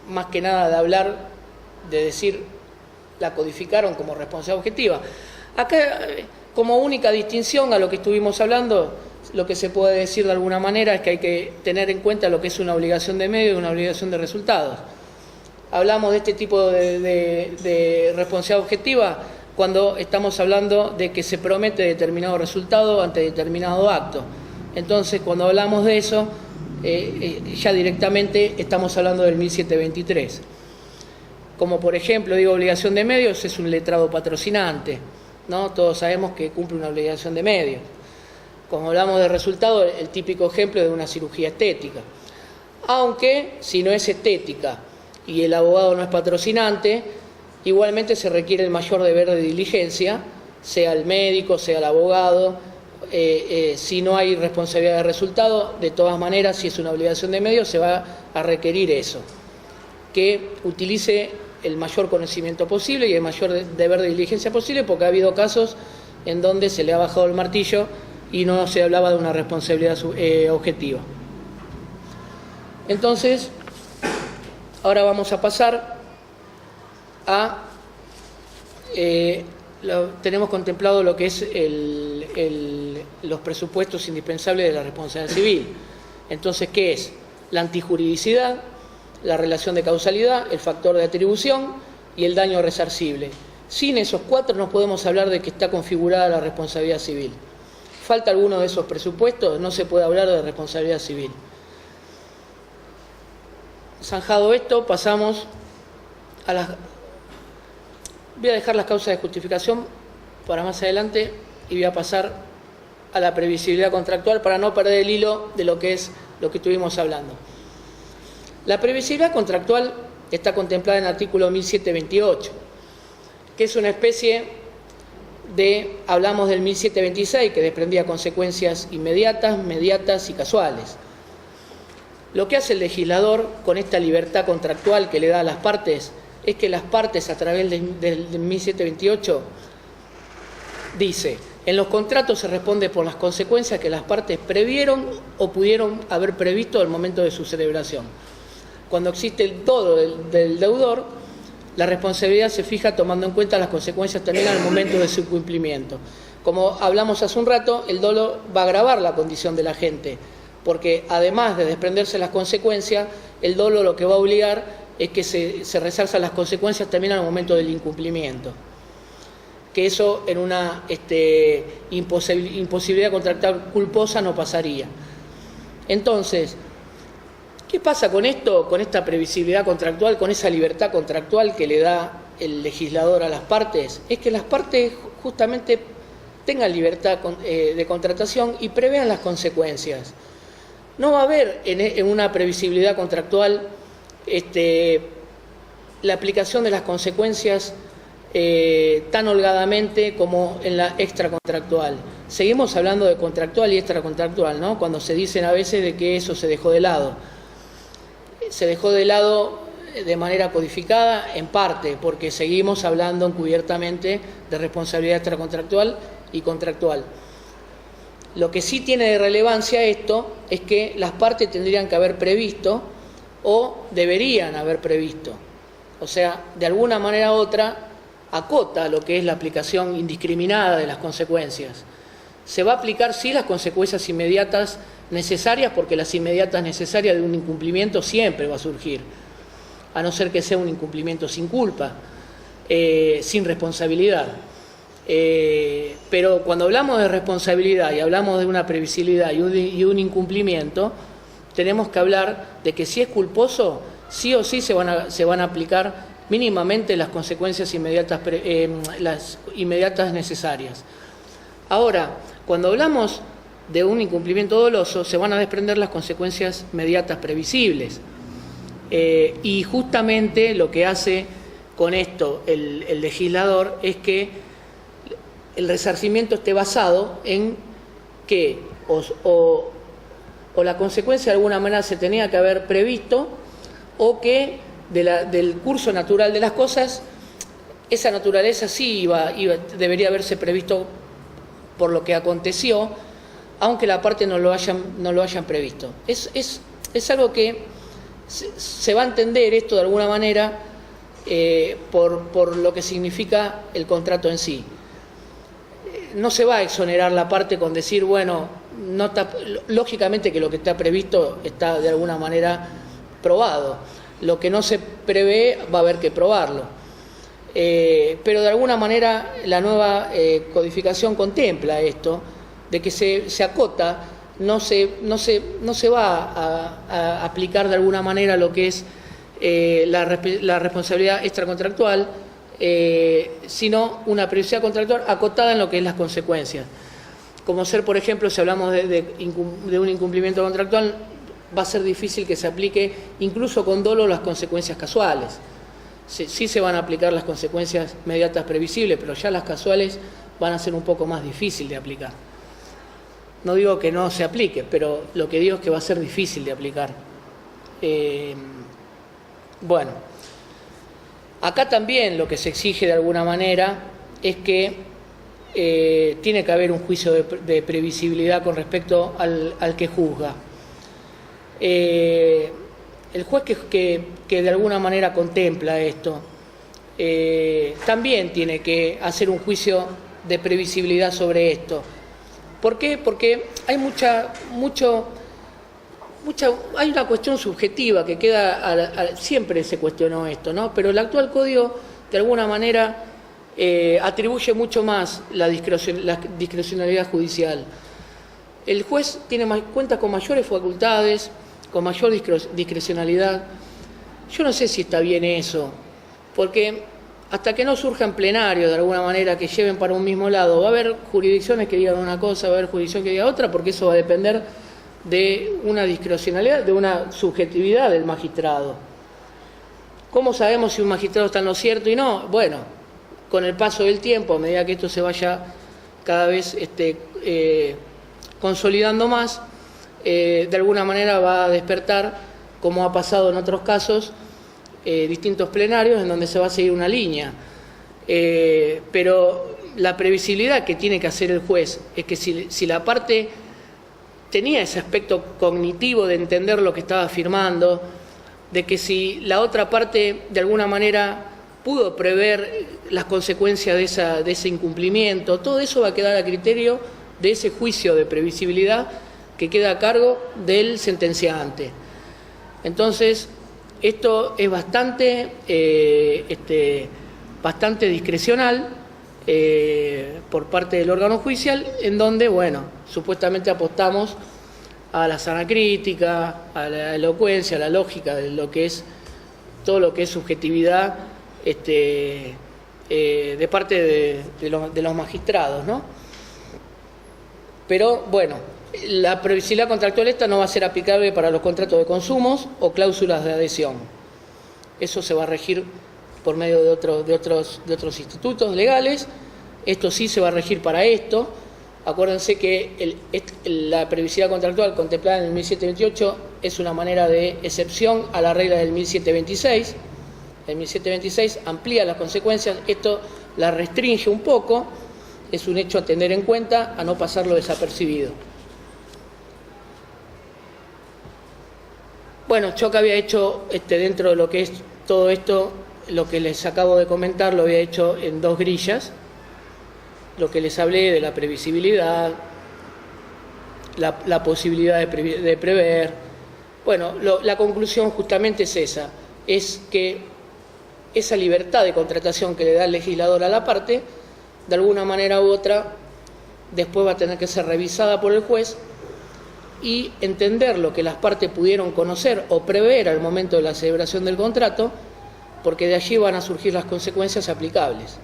más que nada de hablar, de decir, la codificaron como responsabilidad objetiva. Acá, como única distinción a lo que estuvimos hablando, lo que se puede decir de alguna manera es que hay que tener en cuenta lo que es una obligación de medio y una obligación de resultados. Hablamos de este tipo de responsabilidad objetiva cuando estamos hablando de que se promete determinado resultado ante determinado acto. Entonces, cuando hablamos de eso, ya directamente estamos hablando del 1723. Como por ejemplo, obligación de medios es un letrado patrocinante, ¿no? Todos sabemos que cumple una obligación de medios. Como hablamos de resultado, el típico ejemplo de una cirugía estética. Aunque, si no es estética y el abogado no es patrocinante, igualmente se requiere el mayor deber de diligencia, sea el médico, sea el abogado. Si no hay responsabilidad de resultado, de todas maneras, si es una obligación de medios, se va a requerir eso, que utilice el mayor conocimiento posible y el mayor deber de diligencia posible, porque ha habido casos en donde se le ha bajado el martillo y no se hablaba de una responsabilidad objetiva. Entonces, ahora vamos a pasar a... tenemos contemplado lo que es los presupuestos indispensables de la responsabilidad civil. Entonces, ¿qué es? La antijuridicidad, la relación de causalidad, el factor de atribución y el daño resarcible. Sin esos cuatro no podemos hablar de que está configurada la responsabilidad civil. Falta alguno de esos presupuestos, no se puede hablar de responsabilidad civil. Zanjado esto, pasamos a las... Voy a dejar las causas de justificación para más adelante y voy a pasar a la previsibilidad contractual para no perder el hilo de lo que estuvimos hablando. La previsibilidad contractual está contemplada en el artículo 1728, que es una especie hablamos del 1726, que desprendía consecuencias inmediatas, mediatas y casuales. Lo que hace el legislador con esta libertad contractual que le da a las partes es que las partes, a través del 1728, dice: en los contratos se responde por las consecuencias que las partes previeron o pudieron haber previsto al momento de su celebración. Cuando existe el dolo del deudor, la responsabilidad se fija tomando en cuenta las consecuencias también al momento de su cumplimiento. Como hablamos hace un rato, el dolo va a agravar la condición de la gente, porque además de desprenderse las consecuencias, el dolo lo que va a obligar es que se resarzan las consecuencias también al momento del incumplimiento. Que eso en una imposibilidad contractual culposa no pasaría. Entonces, ¿qué pasa con esto, con esta previsibilidad contractual, con esa libertad contractual que le da el legislador a las partes? Es que las partes justamente tengan libertad de contratación y prevean las consecuencias. No va a haber en una previsibilidad contractual la aplicación de las consecuencias tan holgadamente como en la extracontractual. Seguimos hablando de contractual y extracontractual, ¿no? Cuando se dicen a veces de que eso se dejó de lado. Se dejó de lado de manera codificada en parte, porque seguimos hablando encubiertamente de responsabilidad extracontractual y contractual. Lo que sí tiene de relevancia esto es que las partes tendrían que haber previsto o deberían haber previsto. O sea, de alguna manera u otra, acota lo que es la aplicación indiscriminada de las consecuencias. Se va a aplicar, sí, las consecuencias inmediatas necesarias, porque las inmediatas necesarias de un incumplimiento siempre va a surgir, a no ser que sea un incumplimiento sin culpa, sin responsabilidad. Pero cuando hablamos de responsabilidad y hablamos de una previsibilidad y un incumplimiento, tenemos que hablar de que si es culposo, sí o sí se van a aplicar mínimamente las consecuencias inmediatas, las inmediatas necesarias. Ahora, cuando hablamos de un incumplimiento doloso, se van a desprender las consecuencias inmediatas previsibles. Y justamente lo que hace con esto el legislador es que el resarcimiento esté basado en que o la consecuencia de alguna manera se tenía que haber previsto, o que del curso natural de las cosas, esa naturaleza sí debería haberse previsto por lo que aconteció, aunque la parte no lo hayan previsto. Es algo que se va a entender esto de alguna manera por lo que significa el contrato en sí. No se va a exonerar la parte con decir, bueno, lógicamente que lo que está previsto está de alguna manera probado. Lo que no se prevé va a haber que probarlo. Pero de alguna manera la nueva codificación contempla esto, de que se acota, no se va a aplicar de alguna manera lo que es la responsabilidad extracontractual, sino una previsibilidad contractual acotada en lo que es las consecuencias. Como ser, por ejemplo, si hablamos de un incumplimiento contractual, va a ser difícil que se aplique incluso con dolo las consecuencias casuales. Sí se van a aplicar las consecuencias inmediatas previsibles, pero ya las casuales van a ser un poco más difícil de aplicar. No digo que no se aplique, pero lo que digo es que va a ser difícil de aplicar. Bueno, acá también lo que se exige de alguna manera es que tiene que haber un juicio de previsibilidad con respecto al que juzga. El juez que de alguna manera contempla esto también tiene que hacer un juicio de previsibilidad sobre esto. ¿Por qué? Porque hay hay una cuestión subjetiva que queda, siempre se cuestionó esto, ¿no? Pero el actual código de alguna manera atribuye mucho más la discrecionalidad judicial. El juez cuenta con mayores facultades, con mayor discrecionalidad. Yo no sé si está bien eso, porque hasta que no surja en plenario de alguna manera que lleven para un mismo lado, va a haber jurisdicciones que digan una cosa, va a haber jurisdicción que diga otra, porque eso va a depender de una discrecionalidad, de una subjetividad del magistrado. ¿Cómo sabemos si un magistrado está en lo cierto y no? Bueno, con el paso del tiempo, a medida que esto se vaya cada vez consolidando más, de alguna manera va a despertar, como ha pasado en otros casos, distintos plenarios en donde se va a seguir una línea. Pero la previsibilidad que tiene que hacer el juez es que si la parte tenía ese aspecto cognitivo de entender lo que estaba afirmando, de que si la otra parte de alguna manera pudo prever las consecuencias de ese incumplimiento, todo eso va a quedar a criterio de ese juicio de previsibilidad que queda a cargo del sentenciante. Entonces, esto es bastante discrecional por parte del órgano judicial, en donde, bueno, supuestamente apostamos a la sana crítica, a la elocuencia, a la lógica de lo que es todo lo que es subjetividad de parte de los magistrados, ¿no? Pero, bueno, la previsibilidad contractual esta no va a ser aplicable para los contratos de consumos o cláusulas de adhesión. Eso se va a regir por medio de otros institutos legales. Esto sí se va a regir para esto. Acuérdense que la previsibilidad contractual contemplada en el 1728 es una manera de excepción a la regla del 1726. El 1726 amplía las consecuencias, esto la restringe un poco, es un hecho a tener en cuenta, a no pasarlo desapercibido. Bueno, yo que había hecho dentro de lo que es todo esto, lo que les acabo de comentar, lo había hecho en 2 grillas. Lo que les hablé de la previsibilidad, la posibilidad de prever. Bueno, la conclusión justamente es esa, es que esa libertad de contratación que le da el legislador a la parte, de alguna manera u otra, después va a tener que ser revisada por el juez y entender lo que las partes pudieron conocer o prever al momento de la celebración del contrato, porque de allí van a surgir las consecuencias aplicables.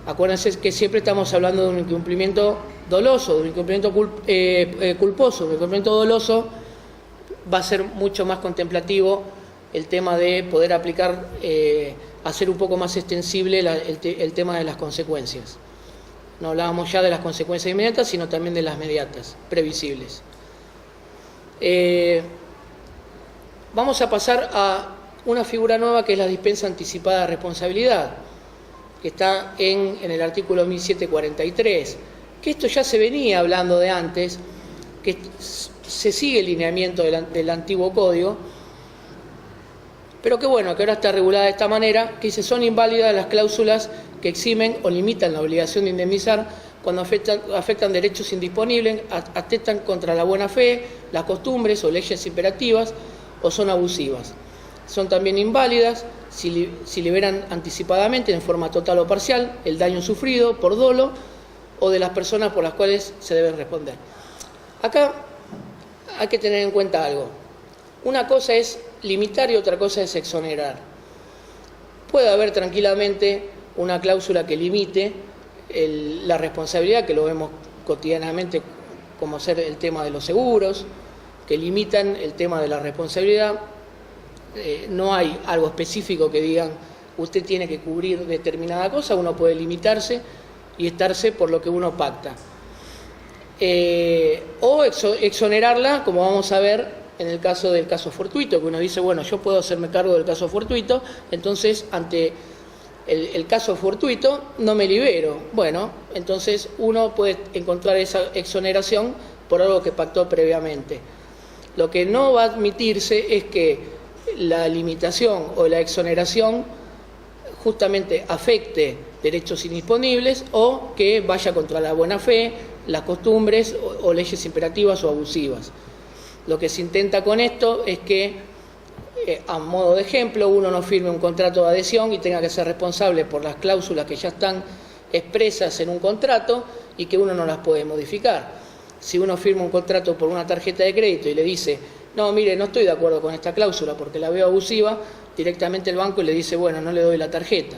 Acuérdense que siempre estamos hablando de un incumplimiento doloso, de un incumplimiento culposo. Un incumplimiento doloso va a ser mucho más contemplativo el tema de poder aplicar, hacer un poco más extensible el tema de las consecuencias. No hablábamos ya de las consecuencias inmediatas, sino también de las mediatas, previsibles. Vamos a pasar a una figura nueva que es la dispensa anticipada de responsabilidad, que está en el artículo 1743, que esto ya se venía hablando de antes, que se sigue el lineamiento del antiguo código, pero que bueno, que ahora está regulada de esta manera, que dice: son inválidas las cláusulas que eximen o limitan la obligación de indemnizar cuando afectan derechos indisponibles, atentan contra la buena fe, las costumbres o leyes imperativas o son abusivas. Son también inválidas si liberan anticipadamente, en forma total o parcial, el daño sufrido por dolo o de las personas por las cuales se debe responder. Acá hay que tener en cuenta algo. Una cosa es limitar y otra cosa es exonerar. Puede haber tranquilamente una cláusula que limite la responsabilidad, que lo vemos cotidianamente como ser el tema de los seguros, que limitan el tema de la responsabilidad. No hay algo específico que digan usted tiene que cubrir determinada cosa, uno puede limitarse y estarse por lo que uno pacta. O exonerarla, como vamos a ver en el caso del caso fortuito, que uno dice, bueno, yo puedo hacerme cargo del caso fortuito, entonces ante el caso fortuito no me libero. Bueno, entonces uno puede encontrar esa exoneración por algo que pactó previamente. Lo que no va a admitirse es que la limitación o la exoneración justamente afecte derechos indisponibles o que vaya contra la buena fe, las costumbres o leyes imperativas o abusivas. Lo que se intenta con esto es que, a modo de ejemplo, uno no firme un contrato de adhesión y tenga que ser responsable por las cláusulas que ya están expresas en un contrato y que uno no las puede modificar. Si uno firma un contrato por una tarjeta de crédito y le dice, no, mire, no estoy de acuerdo con esta cláusula porque la veo abusiva, directamente el banco le dice, bueno, no le doy la tarjeta.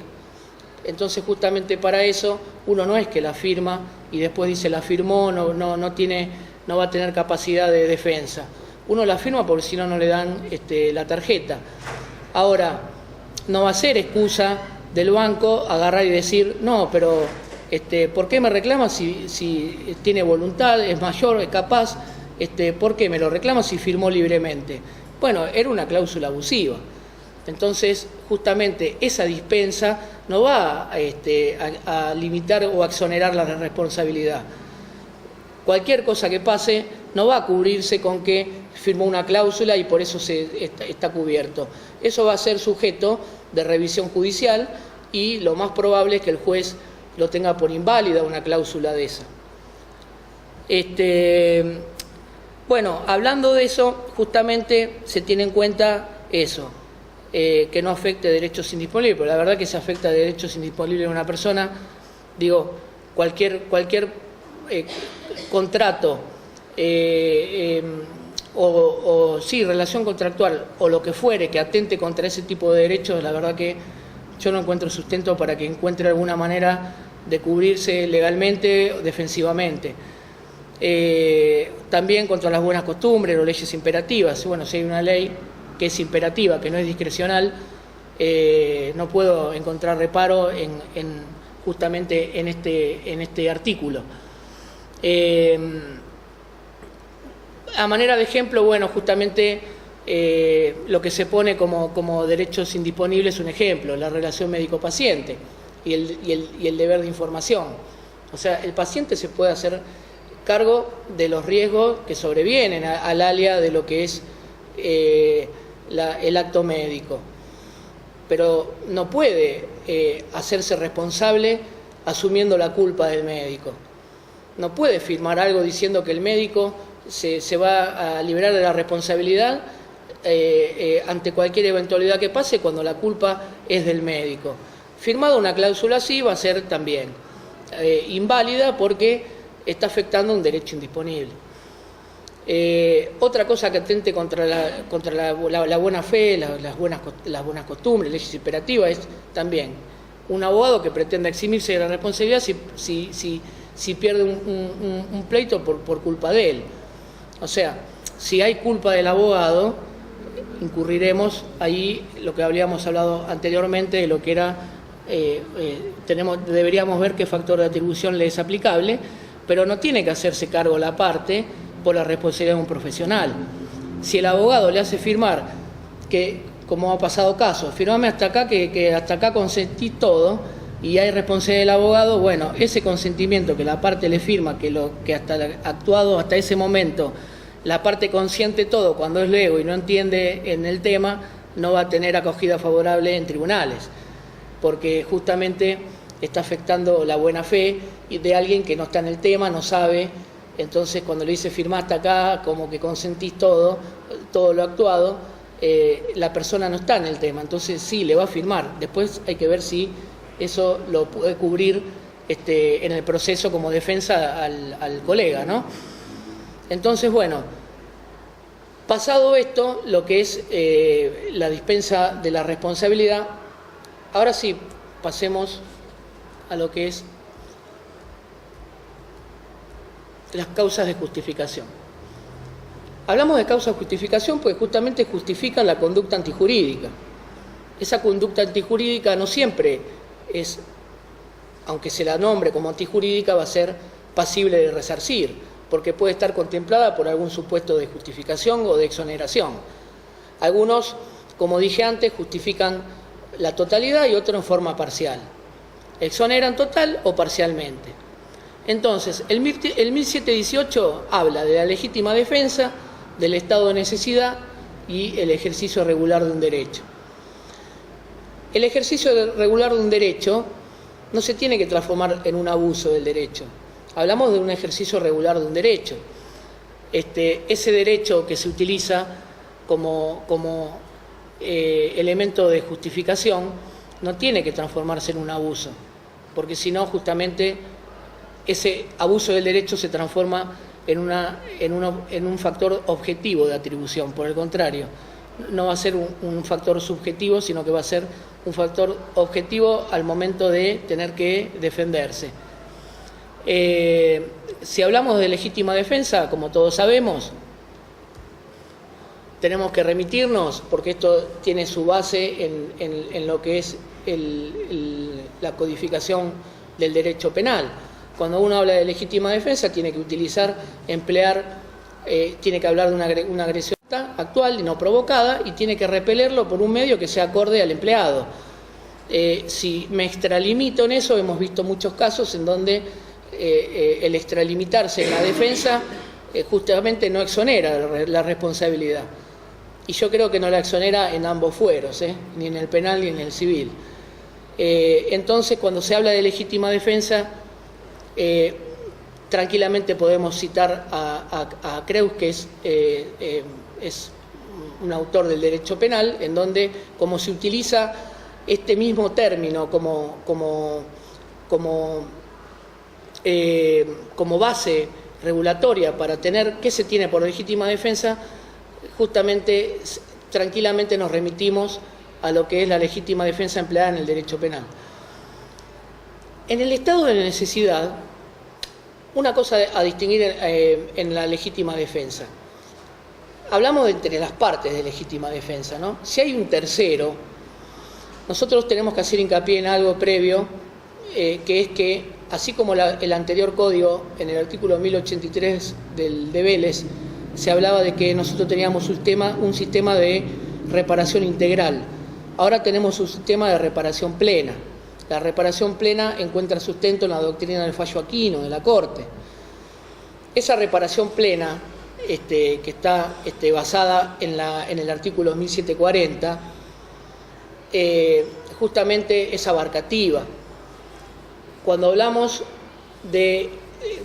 Entonces, justamente para eso, uno no es que la firma y después dice la firmó, no va a tener capacidad de defensa. Uno la firma porque si no, no le dan la tarjeta. Ahora, no va a ser excusa del banco agarrar y decir, no, pero ¿por qué me reclama si tiene voluntad, es mayor, es capaz? ¿Por qué me lo reclama si firmó libremente? Bueno, era una cláusula abusiva. Entonces, justamente esa dispensa no va a limitar o a exonerar la responsabilidad. Cualquier cosa que pase no va a cubrirse con que firmó una cláusula y por eso está cubierto. Eso va a ser sujeto de revisión judicial y lo más probable es que el juez lo tenga por inválida una cláusula de esa. Bueno, hablando de eso, justamente se tiene en cuenta eso, que no afecte derechos indisponibles, pero la verdad que se afecta a derechos indisponibles de una persona, digo, cualquier contrato sí, relación contractual o lo que fuere que atente contra ese tipo de derechos, la verdad que yo no encuentro sustento para que encuentre alguna manera de cubrirse legalmente o defensivamente. También contra las buenas costumbres o leyes imperativas. Bueno, si hay una ley que es imperativa, que no es discrecional, no puedo encontrar reparo justamente en este artículo. A manera de ejemplo, bueno, justamente lo que se pone como derechos indisponibles es un ejemplo, la relación médico-paciente y el deber de información. O sea, el paciente se puede hacer cargo de los riesgos que sobrevienen al alia de lo que es el acto médico, pero no puede hacerse responsable asumiendo la culpa del médico. No puede firmar algo diciendo que el médico se va a liberar de la responsabilidad ante cualquier eventualidad que pase cuando la culpa es del médico. Firmada una cláusula así va a ser también inválida porque está afectando un derecho indisponible. Otra cosa que atente contra la buena fe, las buenas costumbres, leyes imperativas, es también un abogado que pretenda eximirse de la responsabilidad si pierde un pleito por culpa de él. O sea, si hay culpa del abogado, incurriremos ahí lo que habíamos hablado anteriormente de lo que era, deberíamos ver qué factor de atribución le es aplicable, pero no tiene que hacerse cargo la parte por la responsabilidad de un profesional. Si el abogado le hace firmar, que como ha pasado casos, firmame hasta acá, que hasta acá consentí todo, y hay responsabilidad del abogado, bueno, ese consentimiento que la parte le firma, que hasta ese momento la parte consiente todo cuando es lego y no entiende en el tema, no va a tener acogida favorable en tribunales, porque justamente está afectando la buena fe de alguien que no está en el tema, no sabe. Entonces cuando le dice firmá hasta acá, como que consentís todo lo actuado, la persona no está en el tema, entonces sí, le va a firmar. Después hay que ver si eso lo puede cubrir en el proceso como defensa al colega, ¿no? Entonces, bueno, pasado esto, lo que es la dispensa de la responsabilidad, ahora sí, pasemos a lo que es las causas de justificación. Hablamos de causas de justificación porque justamente justifican la conducta antijurídica. Esa conducta antijurídica no siempre es, aunque se la nombre como antijurídica, va a ser pasible de resarcir, porque puede estar contemplada por algún supuesto de justificación o de exoneración. Algunos, como dije antes, justifican la totalidad y otros en forma parcial. Exoneran total o parcialmente. Entonces, el 1718 habla de la legítima defensa, del estado de necesidad y el ejercicio regular de un derecho. El ejercicio regular de un derecho no se tiene que transformar en un abuso del derecho. Hablamos de un ejercicio regular de un derecho. Ese derecho que se utiliza como elemento de justificación no tiene que transformarse en un abuso, porque si no, justamente ese abuso del derecho se transforma en un factor objetivo de atribución. Por el contrario, no va a ser un factor subjetivo, sino que va a ser un factor objetivo al momento de tener que defenderse. Si hablamos de legítima defensa, como todos sabemos, tenemos que remitirnos, porque esto tiene su base en lo que es la codificación del derecho penal. Cuando uno habla de legítima defensa, tiene que tiene que hablar de una agresión actual y no provocada, y tiene que repelerlo por un medio que sea acorde al empleado. Si me extralimito en eso, hemos visto muchos casos en donde el extralimitarse en la defensa justamente no exonera la responsabilidad. Y yo creo que no la exonera en ambos fueros, ni en el penal ni en el civil. Entonces, cuando se habla de legítima defensa, tranquilamente podemos citar a Creus, que es un autor del derecho penal, en donde, como se utiliza este mismo término como base regulatoria para tener qué se tiene por legítima defensa, justamente tranquilamente nos remitimos a lo que es la legítima defensa empleada en el derecho penal. En el estado de necesidad, una cosa a distinguir en la legítima defensa. Hablamos de entre las partes de legítima defensa, ¿no? Si hay un tercero, nosotros tenemos que hacer hincapié en algo previo, que es que, así como el anterior código, en el artículo 1083 de Vélez, se hablaba de que nosotros teníamos un sistema de reparación integral. Ahora tenemos un sistema de reparación plena. La reparación plena encuentra sustento en la doctrina del fallo Aquino, de la Corte. Esa reparación plena, que está basada en el artículo 1740, justamente es abarcativa. Cuando hablamos de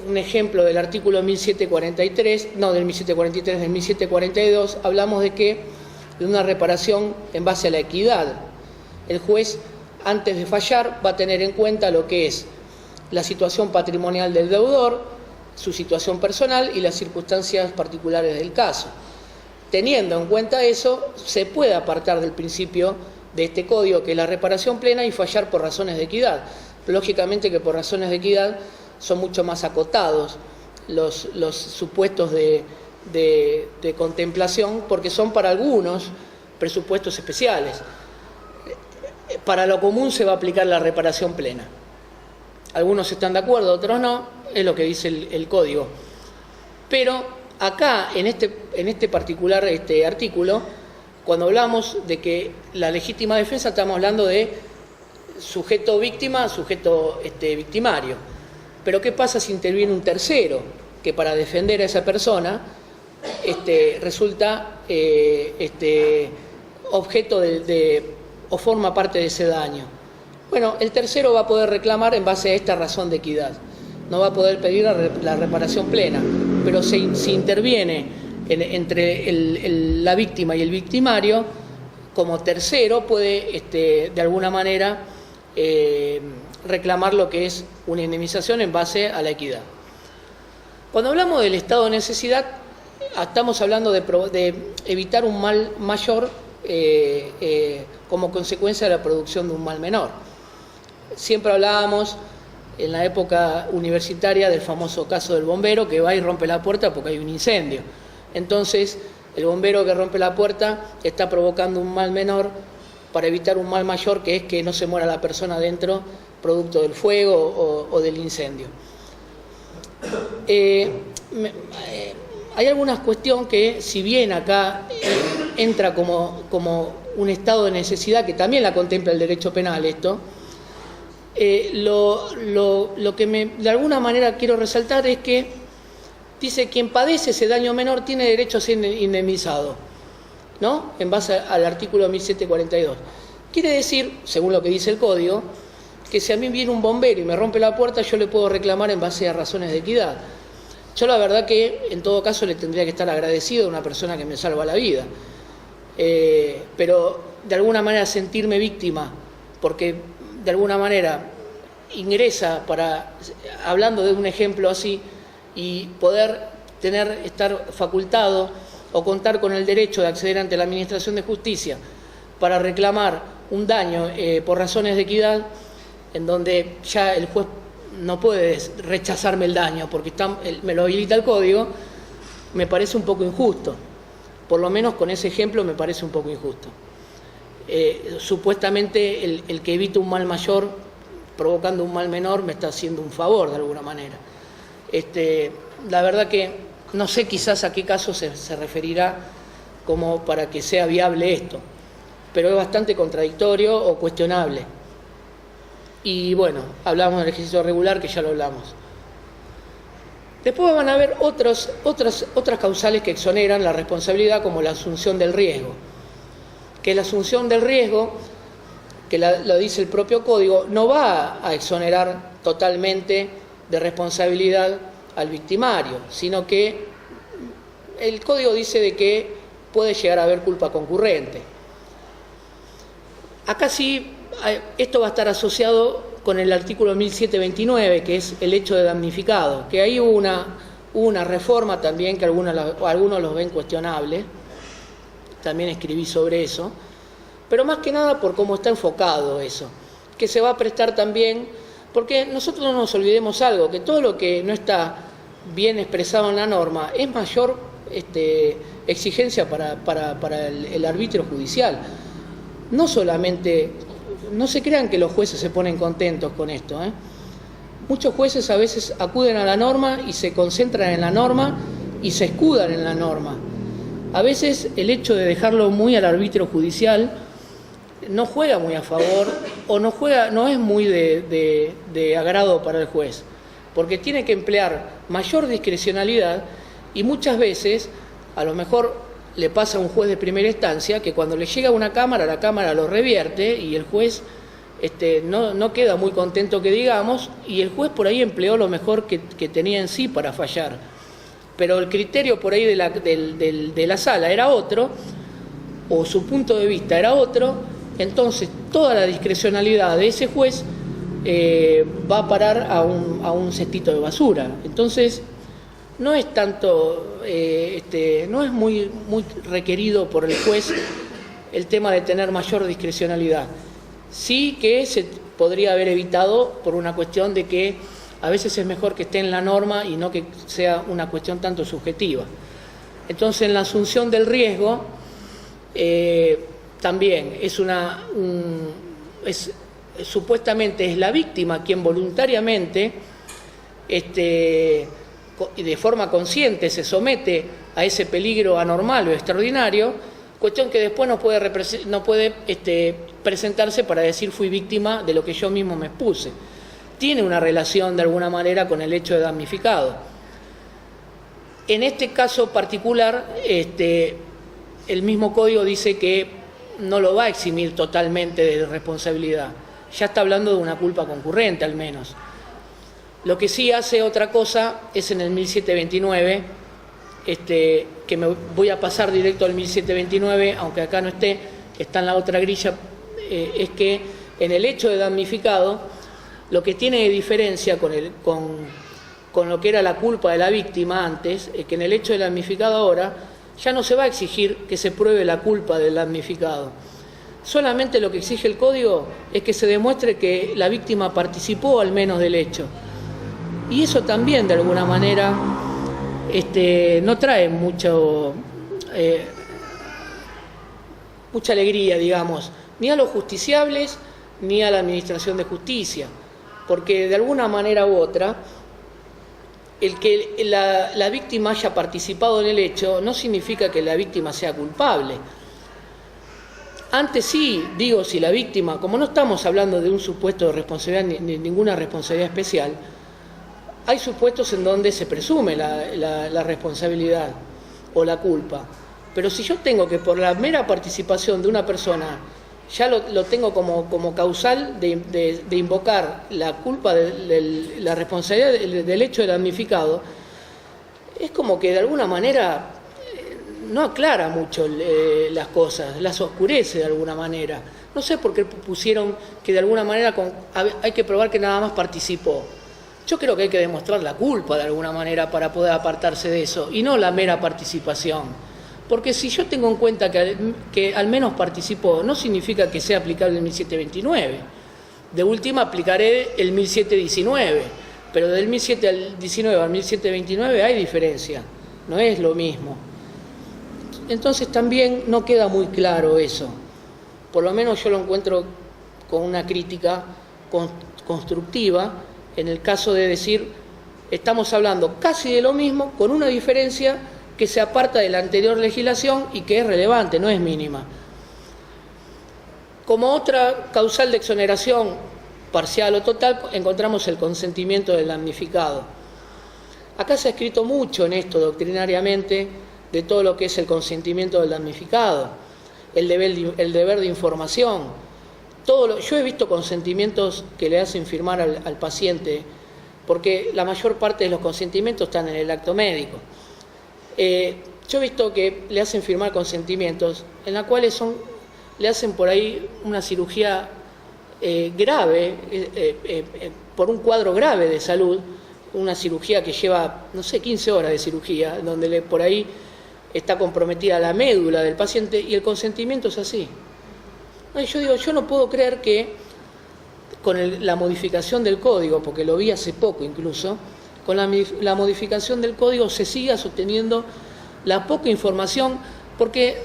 un ejemplo del artículo 1743, no del 1743, del 1742, hablamos de una reparación en base a la equidad. El juez, antes de fallar, va a tener en cuenta lo que es la situación patrimonial del deudor, su situación personal y las circunstancias particulares del caso. Teniendo en cuenta eso, se puede apartar del principio de este código, que es la reparación plena, y fallar por razones de equidad. Lógicamente que por razones de equidad son mucho más acotados los supuestos de contemplación, porque son para algunos presupuestos especiales. Para lo común se va a aplicar la reparación plena. Algunos están de acuerdo, otros no, es lo que dice el código. Pero acá, en este particular artículo, cuando hablamos de que la legítima defensa, estamos hablando de sujeto víctima, sujeto victimario. Pero ¿qué pasa si interviene un tercero que para defender a esa persona resulta objeto o forma parte de ese daño? Bueno, el tercero va a poder reclamar en base a esta razón de equidad. No va a poder pedir la reparación plena, pero si interviene entre la víctima y el victimario, como tercero puede de alguna manera reclamar lo que es una indemnización en base a la equidad. Cuando hablamos del estado de necesidad, estamos hablando de evitar un mal mayor como consecuencia de la producción de un mal menor. Siempre hablábamos en la época universitaria del famoso caso del bombero que va y rompe la puerta porque hay un incendio. Entonces, el bombero que rompe la puerta está provocando un mal menor para evitar un mal mayor, que es que no se muera la persona dentro producto del fuego o del incendio. Hay alguna cuestión que, si bien acá entra como un estado de necesidad, que también la contempla el derecho penal esto, lo que de alguna manera quiero resaltar es que dice: quien padece ese daño menor tiene derecho a ser indemnizado, ¿no? En base al artículo 1742. Quiere decir, según lo que dice el código, que si a mí viene un bombero y me rompe la puerta, yo le puedo reclamar en base a razones de equidad. Yo la verdad que en todo caso le tendría que estar agradecido a una persona que me salva la vida, pero de alguna manera sentirme víctima porque de alguna manera ingresa hablando de un ejemplo así, y poder estar facultado o contar con el derecho de acceder ante la Administración de Justicia para reclamar un daño por razones de equidad, en donde ya el juez no puede rechazarme el daño porque me lo habilita el código, me parece un poco injusto. Por lo menos con ese ejemplo me parece un poco injusto. Supuestamente el que evita un mal mayor provocando un mal menor me está haciendo un favor de alguna manera. La verdad que no sé quizás a qué caso se referirá como para que sea viable esto, pero es bastante contradictorio o cuestionable. y bueno, hablamos del ejercicio regular, que ya lo hablamos. Después van a haber otras causales que exoneran la responsabilidad, como la asunción del riesgo, que la asunción del riesgo, que lo dice el propio código, no va a exonerar totalmente de responsabilidad al victimario, sino que el código dice de que puede llegar a haber culpa concurrente. Acá sí, esto va a estar asociado con el artículo 1729, que es el hecho de damnificado, que ahí hubo una reforma también que algunos los ven cuestionable, también escribí sobre eso, pero más que nada por cómo está enfocado eso, que se va a prestar también, porque nosotros no nos olvidemos algo, que todo lo que no está bien expresado en la norma es mayor exigencia para el arbitrio judicial. No solamente, no se crean que los jueces se ponen contentos con esto, ¿eh? Muchos jueces a veces acuden a la norma y se concentran en la norma y se escudan en la norma. A veces el hecho de dejarlo muy al arbitrio judicial no juega muy a favor o no es muy de agrado para el juez, porque tiene que emplear mayor discrecionalidad y muchas veces a lo mejor le pasa a un juez de primera instancia que cuando le llega a una cámara, la cámara lo revierte y el juez no queda muy contento, que digamos, y el juez por ahí empleó lo mejor que tenía en sí para fallar. Pero el criterio por ahí de la sala era otro, o su punto de vista era otro, entonces toda la discrecionalidad de ese juez va a parar a un cestito de basura. Entonces no es tanto, no es muy requerido por el juez el tema de tener mayor discrecionalidad. Sí que se podría haber evitado por una cuestión de que a veces es mejor que esté en la norma y no que sea una cuestión tanto subjetiva. Entonces, en la asunción del riesgo, también supuestamente es la víctima quien voluntariamente y de forma consciente se somete a ese peligro anormal o extraordinario, cuestión que después no puede presentarse para decir fui víctima de lo que yo mismo me expuse. Tiene una relación de alguna manera con el hecho de damnificado. En este caso particular, el mismo código dice que no lo va a eximir totalmente de responsabilidad. Ya está hablando de una culpa concurrente al menos. Lo que sí hace otra cosa es en el 1729, que me voy a pasar directo al 1729, aunque acá no esté, está en la otra grilla, es que en el hecho de damnificado, lo que tiene de diferencia con lo que era la culpa de la víctima antes, es que en el hecho de damnificado ahora ya no se va a exigir que se pruebe la culpa del damnificado. Solamente lo que exige el código es que se demuestre que la víctima participó al menos del hecho. Y eso también de alguna manera no trae mucha alegría, digamos, ni a los justiciables ni a la administración de justicia, porque de alguna manera u otra el que la víctima haya participado en el hecho no significa que la víctima sea culpable. Antes sí, digo, si la víctima, como no estamos hablando de un supuesto de responsabilidad ni ninguna responsabilidad especial, hay supuestos en donde se presume la responsabilidad o la culpa. Pero si yo tengo que por la mera participación de una persona, ya lo tengo como causal de invocar la culpa, la responsabilidad del hecho del damnificado, es como que de alguna manera no aclara mucho las cosas, las oscurece de alguna manera. No sé por qué pusieron que de alguna manera hay que probar que nada más participó. Yo creo que hay que demostrar la culpa de alguna manera para poder apartarse de eso, y no la mera participación. Porque si yo tengo en cuenta que al menos participó, no significa que sea aplicable el 1729. De última aplicaré el 1719, pero del 1719 al 1729 hay diferencia, no es lo mismo. Entonces también no queda muy claro eso. Por lo menos yo lo encuentro con una crítica constructiva, en el caso de decir, estamos hablando casi de lo mismo, con una diferencia que se aparta de la anterior legislación y que es relevante, no es mínima. Como otra causal de exoneración parcial o total, encontramos el consentimiento del damnificado. Acá se ha escrito mucho en esto doctrinariamente de todo lo que es el consentimiento del damnificado, el deber de información. Yo he visto consentimientos que le hacen firmar al paciente, porque la mayor parte de los consentimientos están en el acto médico. Yo he visto que le hacen firmar consentimientos en los cuales le hacen por ahí una cirugía grave, por un cuadro grave de salud, una cirugía que lleva, no sé, 15 horas de cirugía, donde por ahí está comprometida la médula del paciente y el consentimiento es así. Yo digo, yo no puedo creer que con la modificación del código, porque lo vi hace poco incluso, con la modificación del código se siga sosteniendo la poca información, porque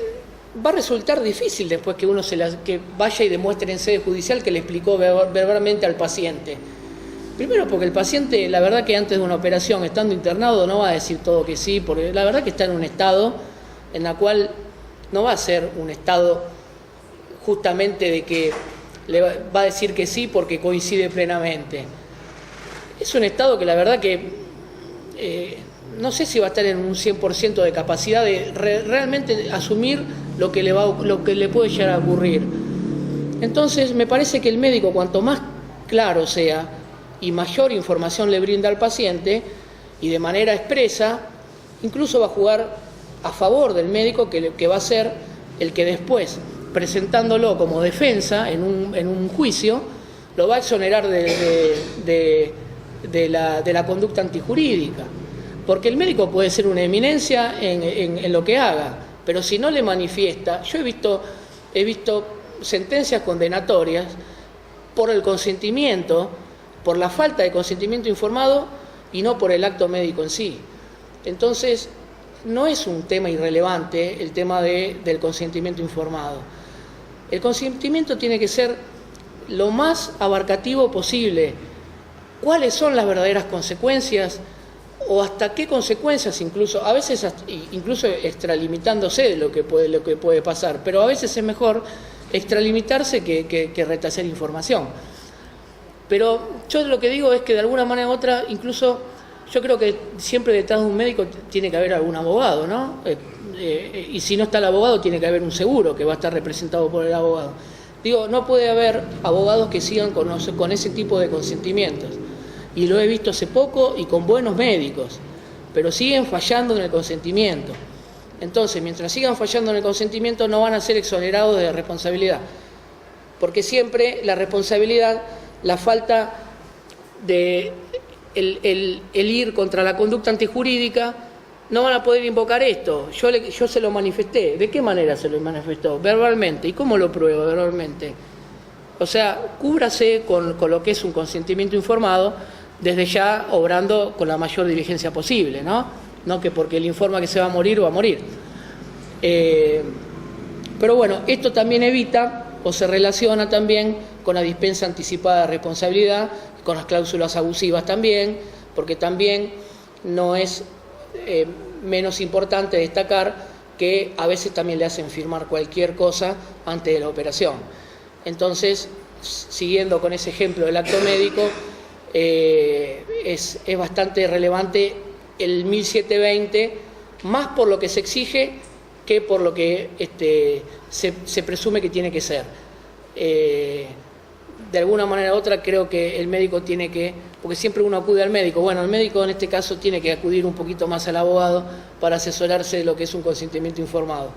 va a resultar difícil después que uno que vaya y demuestre en sede judicial que le explicó verbalmente al paciente. Primero porque el paciente, la verdad que antes de una operación, estando internado, no va a decir todo que sí, porque la verdad que está en un estado en el cual no va a ser un estado justamente de que le va a decir que sí porque coincide plenamente. Es un estado que la verdad que no sé si va a estar en un 100% de capacidad de realmente asumir lo que le puede llegar a ocurrir. Entonces me parece que el médico, cuanto más claro sea y mayor información le brinda al paciente y de manera expresa, incluso va a jugar a favor del médico, que va a ser el que después, presentándolo como defensa en un juicio, lo va a exonerar de la conducta antijurídica. Porque el médico puede ser una eminencia en lo que haga, pero si no le manifiesta, yo he visto sentencias condenatorias por el consentimiento, por la falta de consentimiento informado y no por el acto médico en sí. Entonces, no es un tema irrelevante el tema del consentimiento informado. El consentimiento tiene que ser lo más abarcativo posible. ¿Cuáles son las verdaderas consecuencias? O hasta qué consecuencias, incluso, a veces incluso extralimitándose de lo que puede pasar, pero a veces es mejor extralimitarse que retrasar información. Pero yo lo que digo es que de alguna manera u otra, incluso yo creo que siempre detrás de un médico tiene que haber algún abogado, ¿no? Y si no está el abogado, tiene que haber un seguro que va a estar representado por el abogado. Digo, no puede haber abogados que sigan con ese tipo de consentimientos. Y lo he visto hace poco y con buenos médicos, pero siguen fallando en el consentimiento. Entonces, mientras sigan fallando en el consentimiento, no van a ser exonerados de responsabilidad. Porque siempre la responsabilidad, la falta de el ir contra la conducta antijurídica, no van a poder invocar esto. Yo se lo manifesté. ¿De qué manera se lo manifestó? Verbalmente. ¿Y cómo lo pruebo verbalmente? O sea, cúbrase con lo que es un consentimiento informado, desde ya obrando con la mayor diligencia posible, ¿no? No que porque él informa que se va a morir, va a morir. Pero bueno, esto también evita o se relaciona también con la dispensa anticipada de responsabilidad, con las cláusulas abusivas también, porque también no es menos importante destacar que a veces también le hacen firmar cualquier cosa antes de la operación. Entonces, siguiendo con ese ejemplo del acto médico, es bastante relevante el 1720, más por lo que se exige que por lo que se presume que tiene que ser. De alguna manera u otra creo que el médico tiene que, porque siempre uno acude al médico, bueno, el médico en este caso tiene que acudir un poquito más al abogado para asesorarse de lo que es un consentimiento informado.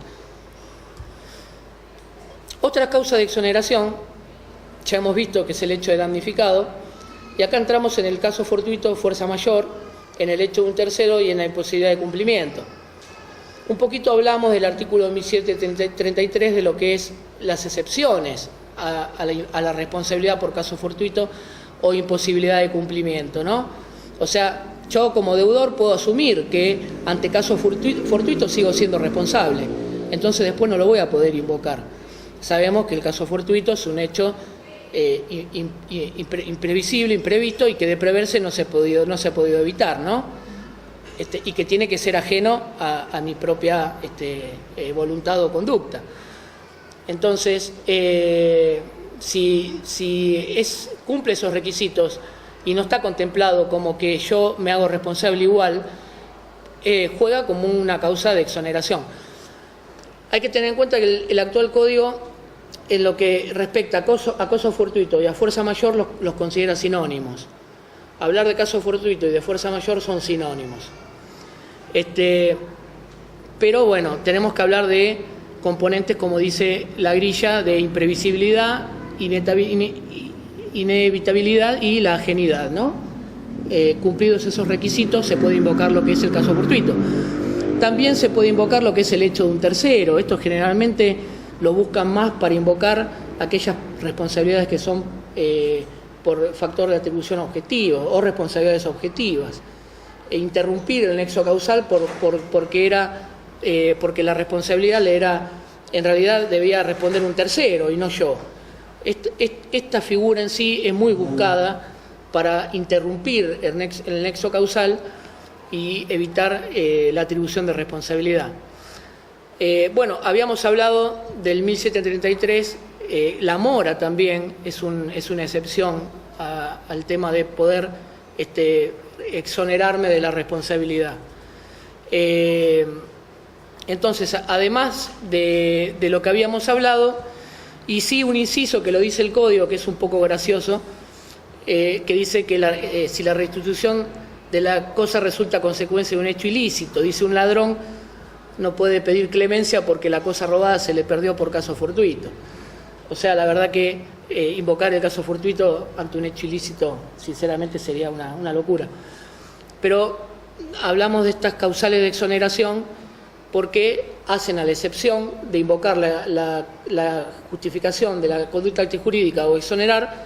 Otra causa de exoneración, ya hemos visto que es el hecho de damnificado, y acá entramos en el caso fortuito, fuerza mayor, en el hecho de un tercero y en la imposibilidad de cumplimiento. Un poquito hablamos del artículo 1733 de lo que es las excepciones a la responsabilidad por caso fortuito o imposibilidad de cumplimiento, ¿no? O sea, yo como deudor puedo asumir que ante caso fortuito sigo siendo responsable, entonces después no lo voy a poder invocar. Sabemos que el caso fortuito es un hecho imprevisible, imprevisto y que de preverse no se ha podido evitar, ¿no? Y que tiene que ser ajeno a mi propia voluntad o conducta. Entonces, si cumple esos requisitos y no está contemplado como que yo me hago responsable igual, juega como una causa de exoneración. Hay que tener en cuenta que el actual código, en lo que respecta a acoso fortuito y a fuerza mayor, los considera sinónimos. Hablar de caso fortuito y de fuerza mayor son sinónimos. Pero bueno, tenemos que hablar de componentes, como dice la grilla, de imprevisibilidad, inevitabilidad y la ajenidad, ¿no? Cumplidos esos requisitos, se puede invocar lo que es el caso fortuito. También se puede invocar lo que es el hecho de un tercero. Esto generalmente lo buscan más para invocar aquellas responsabilidades que son por factor de atribución objetivo o responsabilidades objetivas. Interrumpir el nexo causal porque la responsabilidad en realidad debía responder un tercero y no yo. Esta figura en sí es muy buscada para interrumpir el nexo causal y evitar la atribución de responsabilidad. Bueno, habíamos hablado del 1733, la mora también es una excepción al tema de poder exonerarme de la responsabilidad. Entonces, además de lo que habíamos hablado, y sí un inciso que lo dice el código, que es un poco gracioso, que dice que si la restitución de la cosa resulta consecuencia de un hecho ilícito, dice un ladrón no puede pedir clemencia porque la cosa robada se le perdió por caso fortuito. O sea, la verdad que invocar el caso fortuito ante un hecho ilícito, sinceramente, sería una locura. Pero hablamos de estas causales de exoneración porque hacen a la excepción de invocar la justificación de la conducta antijurídica o exonerar.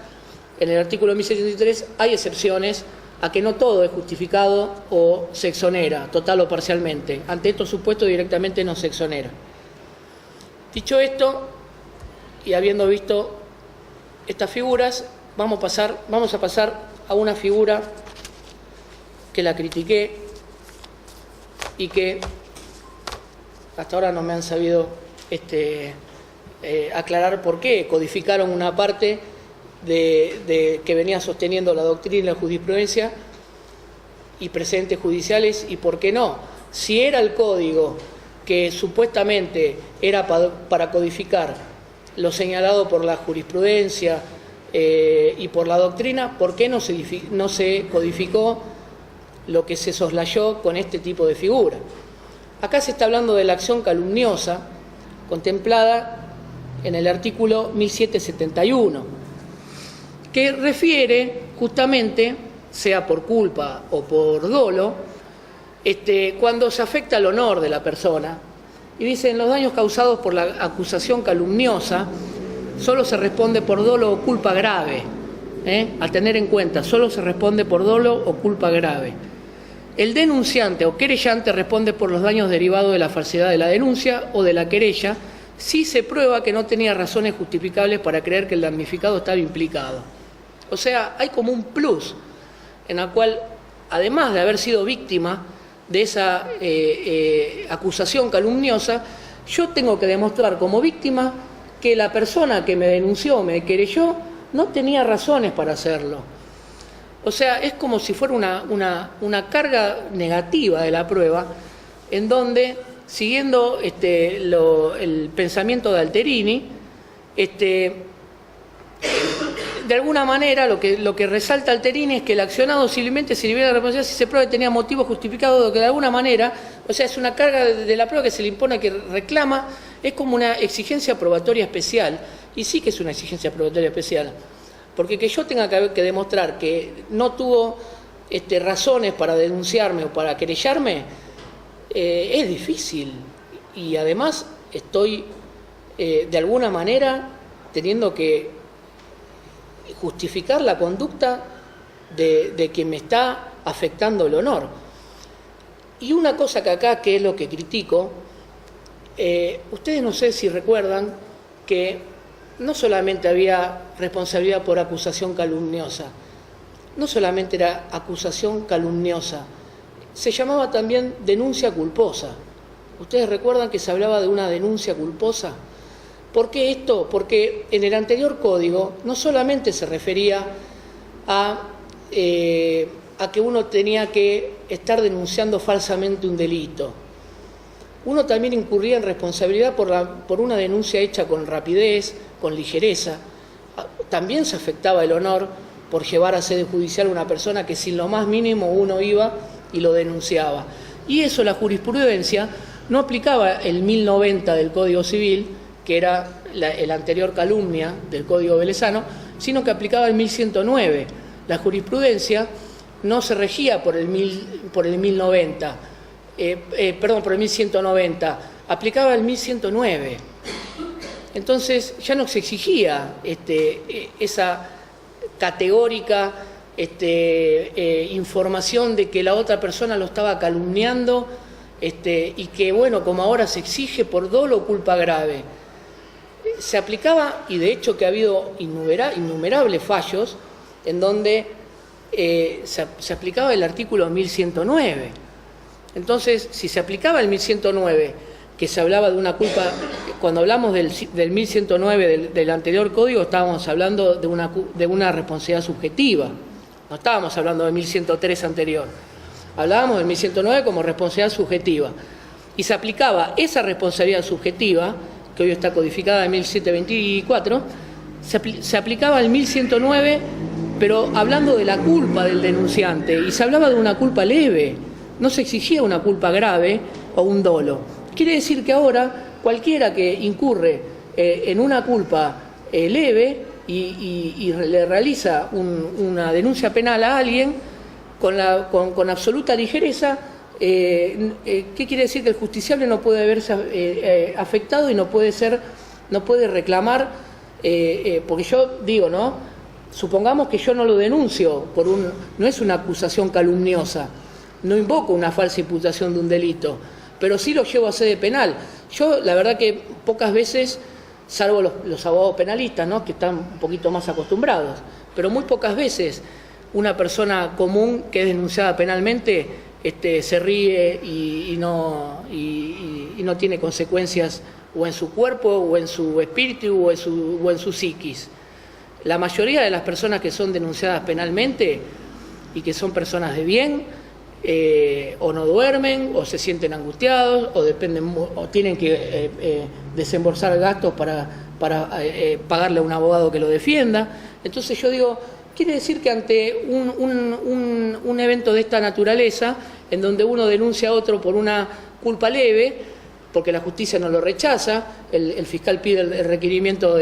En el artículo 1073 hay excepciones a que no todo es justificado o se exonera, total o parcialmente. Ante estos supuestos directamente no se exonera. Dicho esto, y habiendo visto estas figuras, vamos a pasar a una figura que la critiqué y que hasta ahora no me han sabido aclarar por qué codificaron una parte de que venía sosteniendo la doctrina y la jurisprudencia y precedentes judiciales, y por qué no. Si era el código que supuestamente era para codificar lo señalado por la jurisprudencia y por la doctrina, ¿por qué no se codificó lo que se soslayó con este tipo de figura? Acá se está hablando de la acción calumniosa contemplada en el artículo 1771, que refiere justamente, sea por culpa o por dolo, cuando se afecta el honor de la persona. Y dice, en los daños causados por la acusación calumniosa, solo se responde por dolo o culpa grave. A tener en cuenta, solo se responde por dolo o culpa grave. El denunciante o querellante responde por los daños derivados de la falsedad de la denuncia o de la querella, si se prueba que no tenía razones justificables para creer que el damnificado estaba implicado. O sea, hay como un plus en el cual, además de haber sido víctima de esa acusación calumniosa, yo tengo que demostrar como víctima que la persona que me denunció, me querelló, no tenía razones para hacerlo. O sea, es como si fuera una carga negativa de la prueba, en donde, siguiendo el pensamiento de Alterini, de alguna manera lo que resalta Alterini es que el accionado simplemente se libera de la responsabilidad si se prueba que tenía motivos justificados, de que de alguna manera, o sea, es una carga de la prueba que se le impone, que reclama, es como una exigencia probatoria especial, y sí que es una exigencia probatoria especial, porque que yo tenga que demostrar que no tuvo razones para denunciarme o para querellarme, es difícil, y además estoy de alguna manera teniendo que justificar la conducta de quien me está afectando el honor. Y una cosa que acá, que es lo que critico, ustedes no sé si recuerdan que no solamente había responsabilidad por acusación calumniosa, no solamente era acusación calumniosa, se llamaba también denuncia culposa. ¿Ustedes recuerdan que se hablaba de una denuncia culposa? ¿Por qué esto? Porque en el anterior código no solamente se refería a que uno tenía que estar denunciando falsamente un delito. Uno también incurría en responsabilidad por una denuncia hecha con rapidez, con ligereza. También se afectaba el honor por llevar a sede judicial a una persona que sin lo más mínimo uno iba y lo denunciaba. Y eso la jurisprudencia no aplicaba el 1090 del Código Civil, que era la anterior calumnia del Código Velezano, sino que aplicaba el 1109. La jurisprudencia no se regía por el 1090, por el 1190, aplicaba el 1109. Entonces ya no se exigía esa categórica información de que la otra persona lo estaba calumniando, y que, bueno, como ahora se exige por dolo o culpa grave. Se aplicaba, y de hecho que ha habido innumerables fallos en donde se aplicaba el artículo 1109. Entonces, si se aplicaba el 1109, que se hablaba de una culpa, cuando hablamos del 1109 del anterior código, estábamos hablando de una responsabilidad subjetiva, no estábamos hablando del 1103 anterior, hablábamos del 1109 como responsabilidad subjetiva, y se aplicaba esa responsabilidad subjetiva, que hoy está codificada en 1724, se aplicaba el 1109, pero hablando de la culpa del denunciante, y se hablaba de una culpa leve, no se exigía una culpa grave o un dolo. Quiere decir que ahora cualquiera que incurre en una culpa leve y le realiza una denuncia penal a alguien con absoluta ligereza, ¿qué quiere decir? Que el justiciable no puede verse afectado y no puede reclamar, porque yo digo, ¿no? Supongamos que yo no lo denuncio no es una acusación calumniosa, no invoco una falsa imputación de un delito, pero sí lo llevo a sede penal. Yo, la verdad que pocas veces, salvo los abogados penalistas, ¿no?, que están un poquito más acostumbrados, pero muy pocas veces una persona común que es denunciada penalmente se ríe y no tiene consecuencias o en su cuerpo o en su espíritu o en su psiquis. La mayoría de las personas que son denunciadas penalmente y que son personas de bien, o no duermen, o se sienten angustiados, o tienen que desembolsar gastos para pagarle a un abogado que lo defienda. Entonces yo digo, quiere decir que ante un evento de esta naturaleza, en donde uno denuncia a otro por una culpa leve, porque la justicia no lo rechaza, el fiscal pide el requerimiento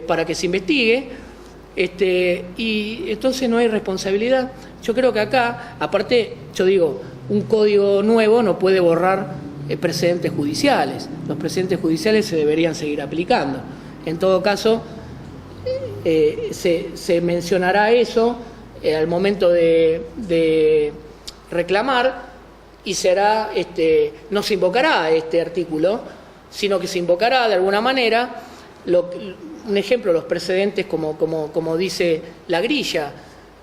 para que se investigue, y entonces no hay responsabilidad. Yo creo que acá, aparte, yo digo, un código nuevo no puede borrar precedentes judiciales. Los precedentes judiciales se deberían seguir aplicando. En todo caso, se mencionará eso al momento de reclamar, y será, no se invocará este artículo, sino que se invocará de alguna manera, un ejemplo, los precedentes como dice la grilla,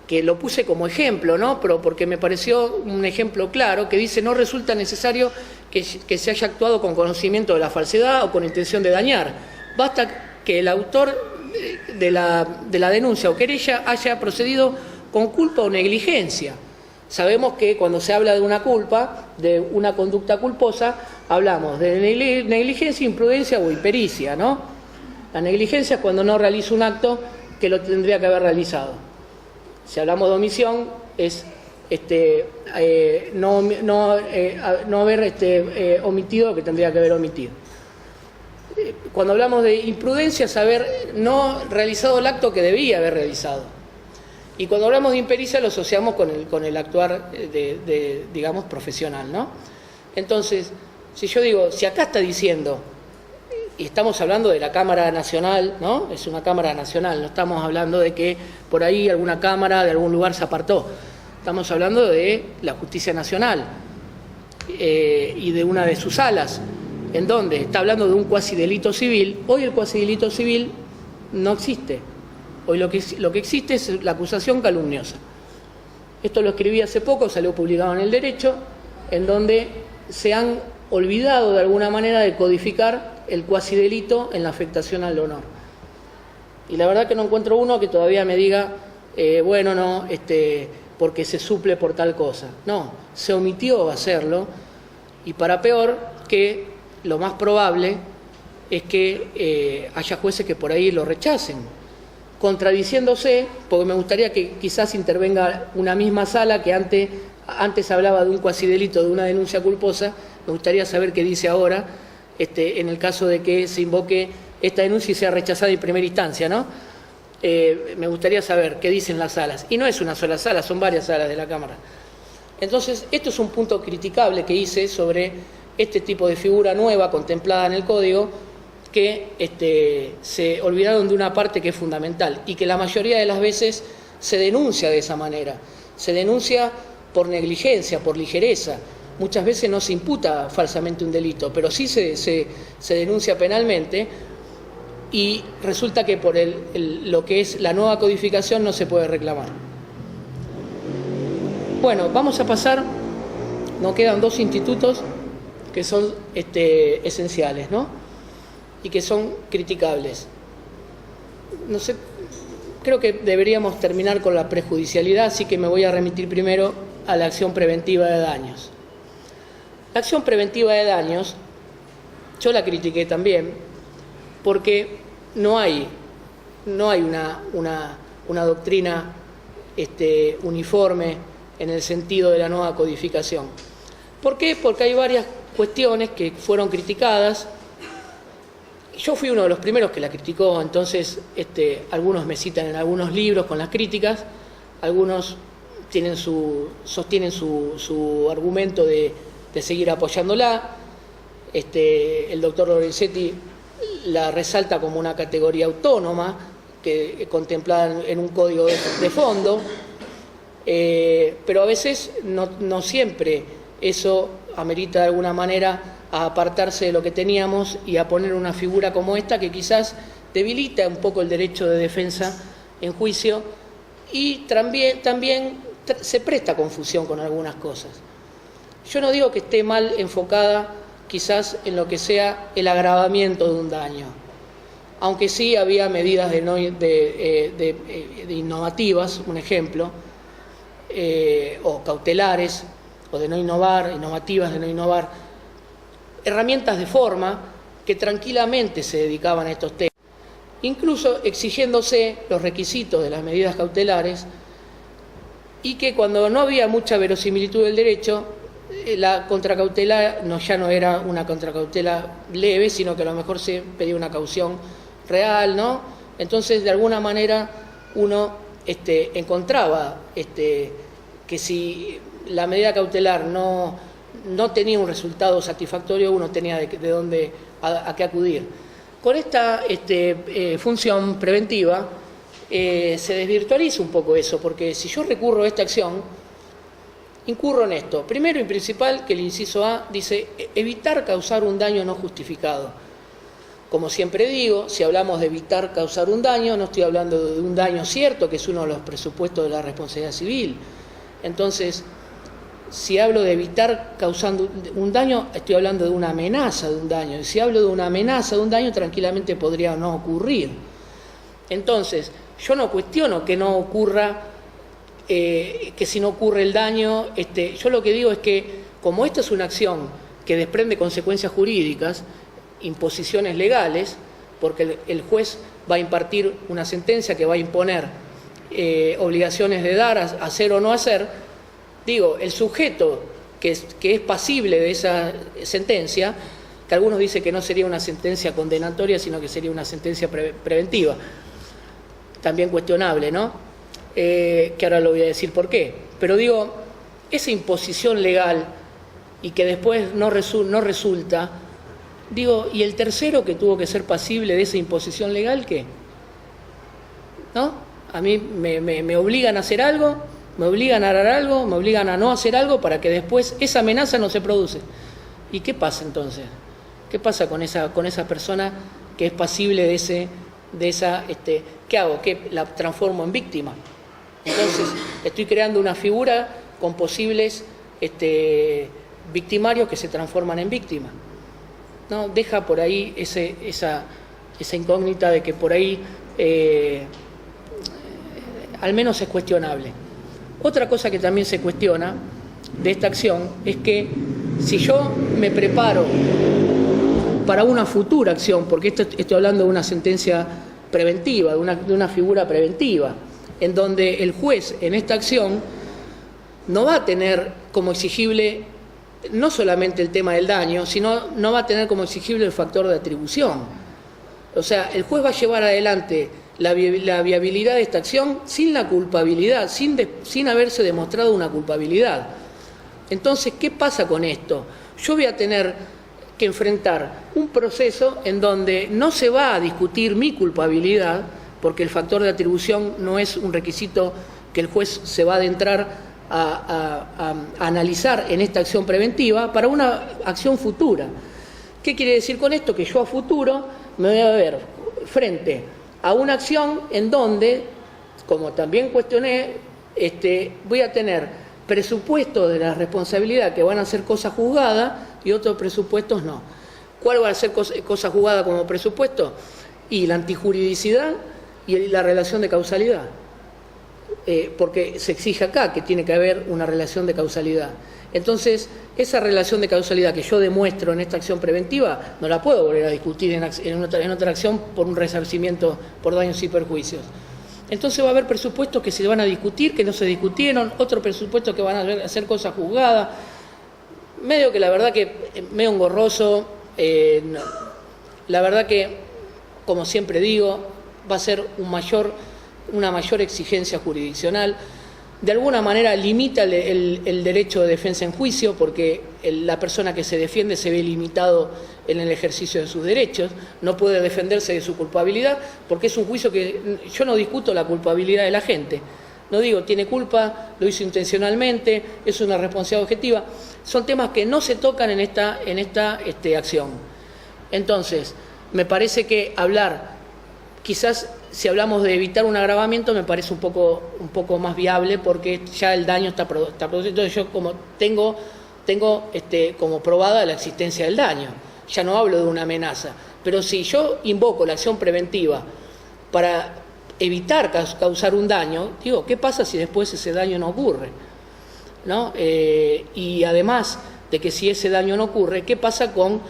que lo puse como ejemplo, ¿no?, pero porque me pareció un ejemplo claro, que dice: no resulta necesario que se haya actuado con conocimiento de la falsedad o con intención de dañar, basta que el autor de la denuncia o querella haya procedido con culpa o negligencia. Sabemos que cuando se habla de una culpa, de una conducta culposa, hablamos de negligencia, imprudencia o impericia, ¿no? La negligencia es cuando no realiza un acto que lo tendría que haber realizado. Si hablamos de omisión, es no haber omitido lo que tendría que haber omitido. Cuando hablamos de imprudencia, es haber no realizado el acto que debía haber realizado. Y cuando hablamos de impericia, lo asociamos con el actuar digamos, profesional, ¿no? Entonces, si yo digo, si acá está diciendo, y estamos hablando de la Cámara Nacional, ¿no? Es una Cámara Nacional, no estamos hablando de que por ahí alguna Cámara de algún lugar se apartó. Estamos hablando de la Justicia Nacional y de una de sus salas, en donde está hablando de un cuasidelito civil. Hoy el cuasidelito civil no existe. Hoy lo que existe es la acusación calumniosa. Esto lo escribí hace poco, salió publicado en El Derecho, en donde se han olvidado de alguna manera de codificar el cuasidelito en la afectación al honor. Y la verdad que no encuentro uno que todavía me diga, bueno, no, porque se suple por tal cosa. No, se omitió hacerlo, y para peor, que lo más probable es que haya jueces que por ahí lo rechacen, contradiciéndose, porque me gustaría que quizás intervenga una misma sala que antes hablaba de un cuasidelito, de una denuncia culposa. Me gustaría saber qué dice ahora, en el caso de que se invoque esta denuncia y sea rechazada en primera instancia, ¿no? Me gustaría saber qué dicen las salas. Y no es una sola sala, son varias salas de la Cámara. Entonces, esto es un punto criticable que hice sobre este tipo de figura nueva contemplada en el Código, que se olvidaron de una parte que es fundamental y que la mayoría de las veces se denuncia de esa manera. Se denuncia por negligencia, por ligereza. Muchas veces no se imputa falsamente un delito, pero sí se denuncia penalmente, y resulta que por lo que es la nueva codificación no se puede reclamar. Bueno, vamos a pasar, nos quedan dos institutos que son esenciales, ¿no? Y que son criticables. No sé, creo que deberíamos terminar con la prejudicialidad, así que me voy a remitir primero a la acción preventiva de daños. La acción preventiva de daños, yo la critiqué también, porque no hay una doctrina uniforme en el sentido de la nueva codificación. ¿Por qué? Porque hay varias cuestiones que fueron criticadas. Yo fui uno de los primeros que la criticó, entonces algunos me citan en algunos libros con las críticas, algunos sostienen su argumento de seguir apoyándola. El doctor Lorenzetti la resalta como una categoría autónoma, que contemplada en un código de fondo, pero a veces no siempre eso amerita de alguna manera a apartarse de lo que teníamos y a poner una figura como esta, que quizás debilita un poco el derecho de defensa en juicio, y también se presta confusión con algunas cosas. Yo no digo que esté mal enfocada quizás en lo que sea el agravamiento de un daño, aunque sí había medidas de innovativas, un ejemplo, o cautelares, o de no innovar, innovativas de no innovar, herramientas de forma que tranquilamente se dedicaban a estos temas, incluso exigiéndose los requisitos de las medidas cautelares, y que cuando no había mucha verosimilitud del derecho, la contracautela ya no era una contracautela leve, sino que a lo mejor se pedía una caución real, ¿no? Entonces, de alguna manera, uno encontraba que si la medida cautelar no tenía un resultado satisfactorio, uno tenía a qué acudir. Con esta función preventiva se desvirtualiza un poco eso, porque si yo recurro a esta acción, incurro en esto. Primero y principal, que el inciso A dice evitar causar un daño no justificado. Como siempre digo, si hablamos de evitar causar un daño, no estoy hablando de un daño cierto, que es uno de los presupuestos de la responsabilidad civil. Entonces, si hablo de evitar causando un daño, estoy hablando de una amenaza de un daño. Y si hablo de una amenaza de un daño, tranquilamente podría no ocurrir. Entonces, yo no cuestiono que no ocurra, que si no ocurre el daño, yo lo que digo es que, como esta es una acción que desprende consecuencias jurídicas, imposiciones legales, porque el juez va a impartir una sentencia que va a imponer obligaciones de dar, hacer o no hacer, digo, el sujeto que es pasible de esa sentencia, que algunos dicen que no sería una sentencia condenatoria, sino que sería una sentencia preventiva, también cuestionable, ¿no? Que ahora lo voy a decir por qué. Pero digo, esa imposición legal y que después no resulta, digo, ¿y el tercero que tuvo que ser pasible de esa imposición legal qué? ¿No? A mí me obligan a hacer algo, me obligan a dar algo, me obligan a no hacer algo para que después esa amenaza no se produce. ¿Y qué pasa entonces? ¿Qué pasa con esa persona que es pasible de esa, ¿qué hago? ¿Qué la transformo en víctima? Entonces, estoy creando una figura con posibles victimarios que se transforman en víctimas. ¿no? Deja por ahí esa incógnita de que por ahí al menos es cuestionable. Otra cosa que también se cuestiona de esta acción es que si yo me preparo para una futura acción, porque estoy hablando de una sentencia preventiva, de una figura preventiva, en donde el juez en esta acción no va a tener como exigible no solamente el tema del daño, sino no va a tener como exigible el factor de atribución. O sea, el juez va a llevar adelante la viabilidad de esta acción sin la culpabilidad, sin haberse demostrado una culpabilidad. Entonces, ¿qué pasa con esto? Yo voy a tener que enfrentar un proceso en donde no se va a discutir mi culpabilidad, porque el factor de atribución no es un requisito que el juez se va a adentrar a analizar en esta acción preventiva para una acción futura. ¿Qué quiere decir con esto? Que yo a futuro me voy a ver frente a una acción en donde, como también cuestioné, voy a tener presupuestos de la responsabilidad que van a ser cosa juzgada y otros presupuestos no. ¿Cuál va a ser cosa juzgada como presupuesto? Y la antijuridicidad y la relación de causalidad. Porque se exige acá que tiene que haber una relación de causalidad. Entonces, esa relación de causalidad que yo demuestro en esta acción preventiva, no la puedo volver a discutir en otra acción por un resarcimiento por daños y perjuicios. Entonces va a haber presupuestos que se van a discutir, que no se discutieron, otros presupuestos que van a hacer cosas juzgadas. Medio que la verdad que, medio engorroso, la verdad que, como siempre digo, va a ser una mayor exigencia jurisdiccional. De alguna manera limita el derecho de defensa en juicio, porque la persona que se defiende se ve limitado en el ejercicio de sus derechos, no puede defenderse de su culpabilidad, porque es un juicio que yo no discuto la culpabilidad de la gente. No digo, tiene culpa, lo hizo intencionalmente, es una responsabilidad objetiva. Son temas que no se tocan en esta acción. Entonces, me parece que hablar, quizás si hablamos de evitar un agravamiento, me parece un poco más viable, porque ya el daño está producido. Entonces yo como tengo como probada la existencia del daño, ya no hablo de una amenaza. Pero si yo invoco la acción preventiva para evitar causar un daño, digo, ¿qué pasa si después ese daño no ocurre? ¿No? Y además de que si ese daño no ocurre, ¿qué pasa con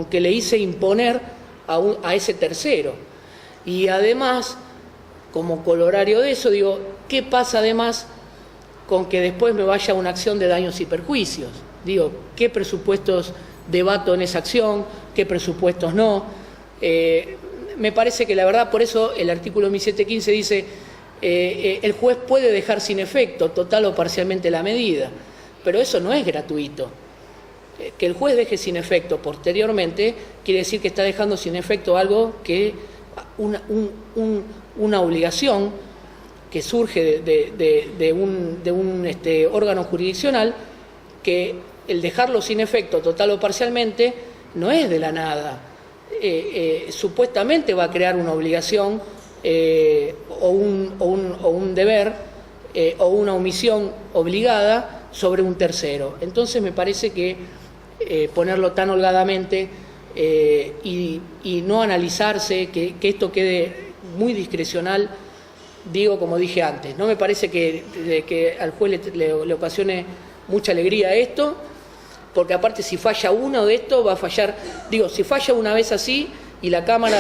que le hice imponer a ese tercero? Y además, como colorario de eso, digo, ¿qué pasa además con que después me vaya a una acción de daños y perjuicios? Digo, ¿qué presupuestos debato en esa acción? ¿Qué presupuestos no? Me parece que la verdad, por eso el artículo 1715 dice, el juez puede dejar sin efecto total o parcialmente la medida, pero eso no es gratuito. Que el juez deje sin efecto posteriormente quiere decir que está dejando sin efecto algo que una obligación que surge de un órgano jurisdiccional, que el dejarlo sin efecto total o parcialmente no es de la nada. Supuestamente va a crear una obligación o un deber o una omisión obligada sobre un tercero. Entonces me parece que ponerlo tan holgadamente y no analizarse, que esto quede muy discrecional, digo, como dije antes, no me parece que al juez le ocasione mucha alegría esto, porque aparte si falla uno de estos va a fallar, digo, si falla una vez así y la Cámara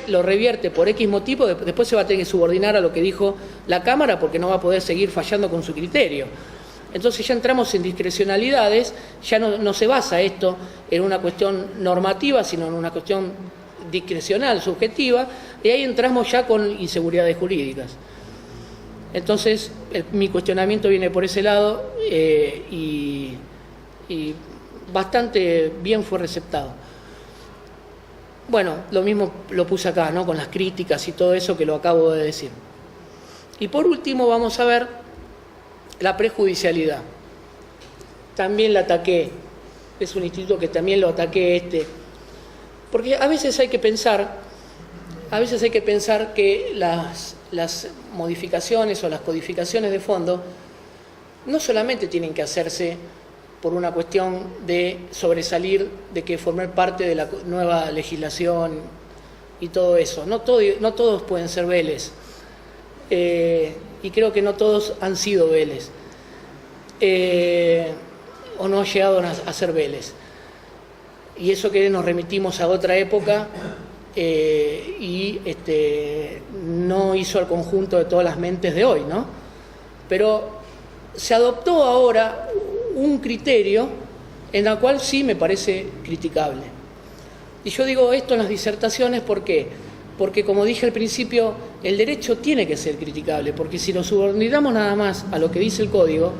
lo revierte por X motivo, después se va a tener que subordinar a lo que dijo la Cámara, porque no va a poder seguir fallando con su criterio. Entonces ya entramos en discrecionalidades, ya no se basa esto en una cuestión normativa, sino en una cuestión discrecional, subjetiva, y ahí entramos ya con inseguridades jurídicas. Entonces mi cuestionamiento viene por ese lado y bastante bien fue receptado. Bueno, lo mismo lo puse acá, ¿no? Con las críticas y todo eso que lo acabo de decir. Y por último vamos a ver la prejudicialidad. También la ataqué, es un instituto que también lo ataqué porque a veces hay que pensar que las modificaciones o las codificaciones de fondo no solamente tienen que hacerse por una cuestión de sobresalir, de que formar parte de la nueva legislación y todo eso. No todos pueden ser Vélez, y creo que no todos han sido Vélez, o no llegaron a ser Vélez. Y eso que nos remitimos a otra época, y no hizo al conjunto de todas las mentes de hoy, ¿no? Pero se adoptó ahora un criterio en el cual sí me parece criticable. Y yo digo esto en las disertaciones, ¿por qué? Porque, como dije al principio, el derecho tiene que ser criticable, porque si lo subordinamos nada más a lo que dice el código,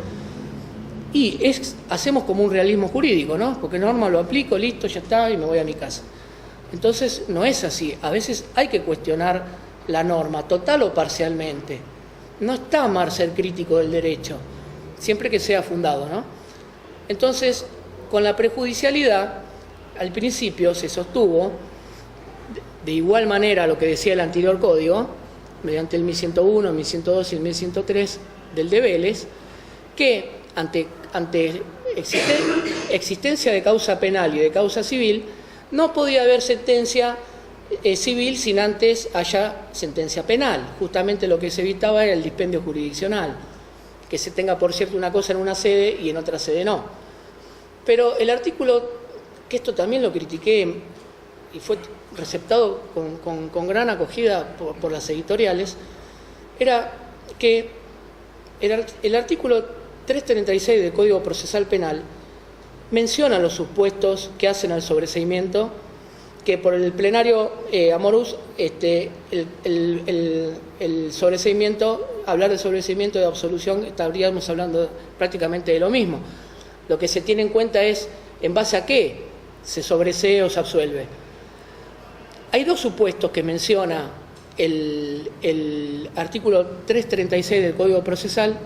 hacemos como un realismo jurídico, ¿no? Porque norma lo aplico, listo, ya está, y me voy a mi casa. Entonces, no es así. A veces hay que cuestionar la norma, total o parcialmente. No está mal ser crítico del derecho, siempre que sea fundado, ¿no? Entonces, con la prejudicialidad, al principio se sostuvo, de igual manera a lo que decía el anterior código, mediante el 1101, el 1102 y el 1103 del de Vélez, que ante existencia de causa penal y de causa civil, no podía haber sentencia civil sin antes haya sentencia penal. Justamente lo que se evitaba era el dispendio jurisdiccional, que se tenga, por cierto, una cosa en una sede y en otra sede no. Pero el artículo, que esto también lo critiqué y fue receptado con gran acogida por las editoriales, era que el artículo 336 del Código Procesal Penal menciona los supuestos que hacen al sobreseimiento, que por el plenario Amorús, el sobreseimiento, hablar de sobreseimiento de absolución, estaríamos hablando prácticamente de lo mismo. Lo que se tiene en cuenta es en base a qué se sobresee o se absuelve. Hay dos supuestos que menciona el artículo 336 del Código Procesal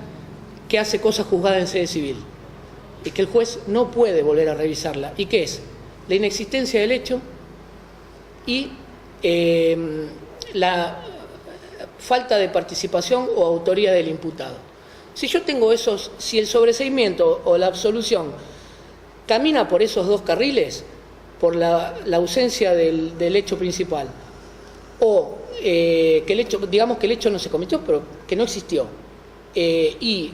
que hace cosa juzgada en sede civil y que el juez no puede volver a revisarla. ¿Y qué es? La inexistencia del hecho y la falta de participación o autoría del imputado. Si yo tengo si el sobreseimiento o la absolución camina por esos dos carriles, por la ausencia del hecho principal, o que el hecho, digamos que el hecho no se cometió, pero que no existió, y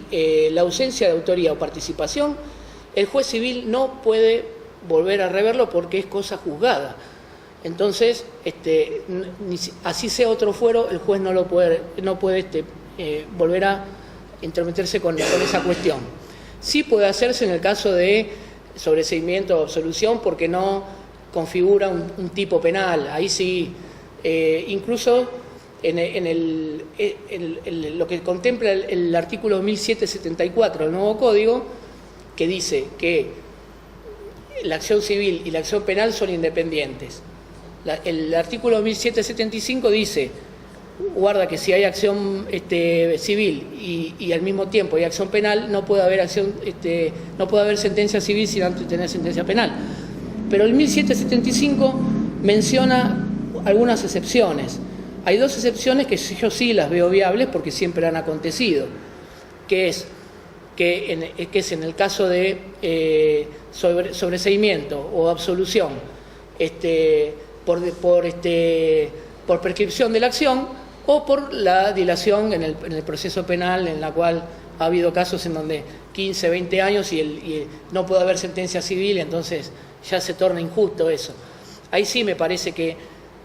la ausencia de autoría o participación, el juez civil no puede volver a reverlo porque es cosa juzgada. Entonces, así sea otro fuero, el juez no puede volver a intrometerse con esa cuestión. Sí puede hacerse en el caso de sobreseimiento o absolución porque no configura un tipo penal. Ahí sí, incluso en lo que contempla el artículo 1774 del nuevo código, que dice que la acción civil y la acción penal son independientes. El artículo 1775 dice, guarda que si hay acción civil y al mismo tiempo hay acción penal, no puede haber no puede haber sentencia civil sin antes tener sentencia penal. Pero el 1775 menciona algunas excepciones. Hay dos excepciones que yo sí las veo viables porque siempre han acontecido, que es en el caso de sobreseimiento o absolución por prescripción de la acción o por la dilación en el proceso penal, en la cual ha habido casos en donde 15, 20 años y no puede haber sentencia civil, entonces ya se torna injusto eso. Ahí sí me parece que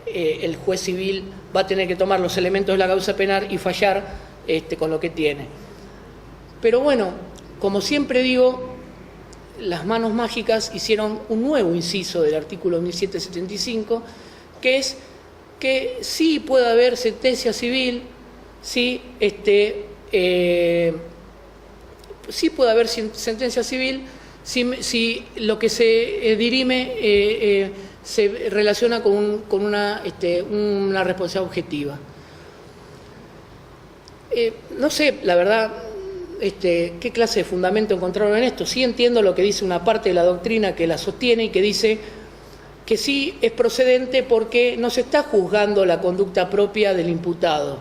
el juez civil va a tener que tomar los elementos de la causa penal y fallar con lo que tiene. Pero bueno, como siempre digo, las manos mágicas hicieron un nuevo inciso del artículo 1775, que es que sí puede haber sentencia civil, sí puede haber sentencia civil si lo que se dirime se relaciona con una responsabilidad objetiva. No sé, la verdad, qué clase de fundamento encontraron en esto. Sí entiendo lo que dice una parte de la doctrina que la sostiene y que dice que sí es procedente porque no se está juzgando la conducta propia del imputado.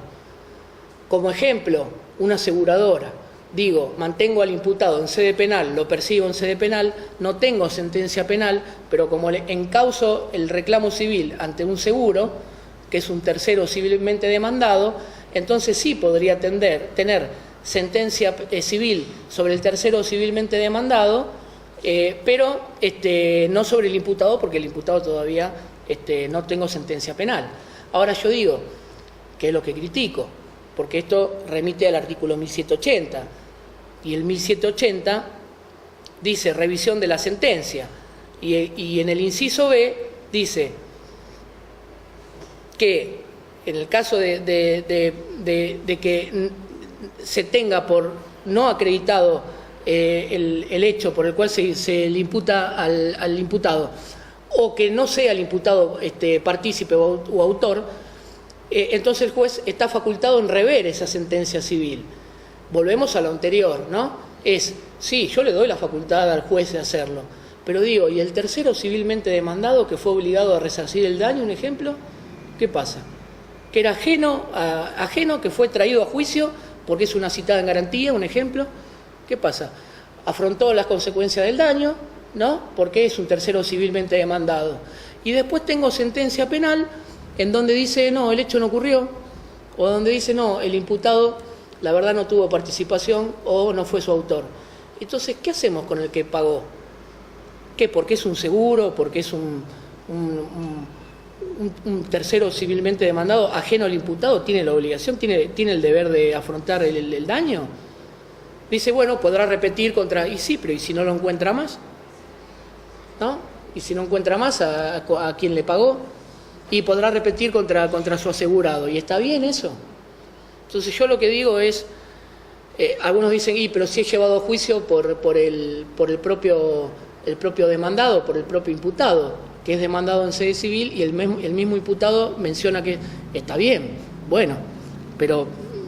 Como ejemplo, una aseguradora. digo, mantengo al imputado en sede penal, lo persigo en sede penal, no tengo sentencia penal, pero como encauso el reclamo civil ante un seguro, que es un tercero civilmente demandado, entonces sí podría tener sentencia civil sobre el tercero civilmente demandado, pero no sobre el imputado, porque el imputado todavía no tengo sentencia penal. Ahora yo digo, ¿qué es lo que critico? Porque esto remite al artículo 1780, y el 1780 dice revisión de la sentencia, y en el inciso B dice que en el caso de que se tenga por no acreditado el hecho por el cual se le imputa al imputado, o que no sea el imputado partícipe o autor, entonces el juez está facultado en rever esa sentencia civil. Volvemos a lo anterior, ¿no? Sí, yo le doy la facultad al juez de hacerlo, pero digo, ¿y el tercero civilmente demandado que fue obligado a resarcir el daño, un ejemplo? ¿Qué pasa? Que era ajeno, que fue traído a juicio porque es una citada en garantía, un ejemplo. ¿Qué pasa? Afrontó las consecuencias del daño, ¿no? Porque es un tercero civilmente demandado. Y después tengo sentencia penal en donde dice, no, el hecho no ocurrió, o donde dice, no, el imputado, la verdad, no tuvo participación o no fue su autor. Entonces, ¿qué hacemos con el que pagó? ¿Qué? ¿Porque es un seguro? ¿Porque es un tercero civilmente demandado ajeno al imputado? ¿Tiene la obligación? ¿Tiene el deber de afrontar el daño? Dice, bueno, podrá repetir contra... Y sí, pero ¿y si no lo encuentra más? ¿No? ¿Y si no encuentra más a quien le pagó? Y podrá repetir contra su asegurado. ¿Y está bien eso? Entonces yo lo que digo es, algunos dicen, pero si es llevado a juicio por el propio demandado, por el propio imputado, que es demandado en sede civil, y el mismo imputado menciona que está bien. Bueno, pero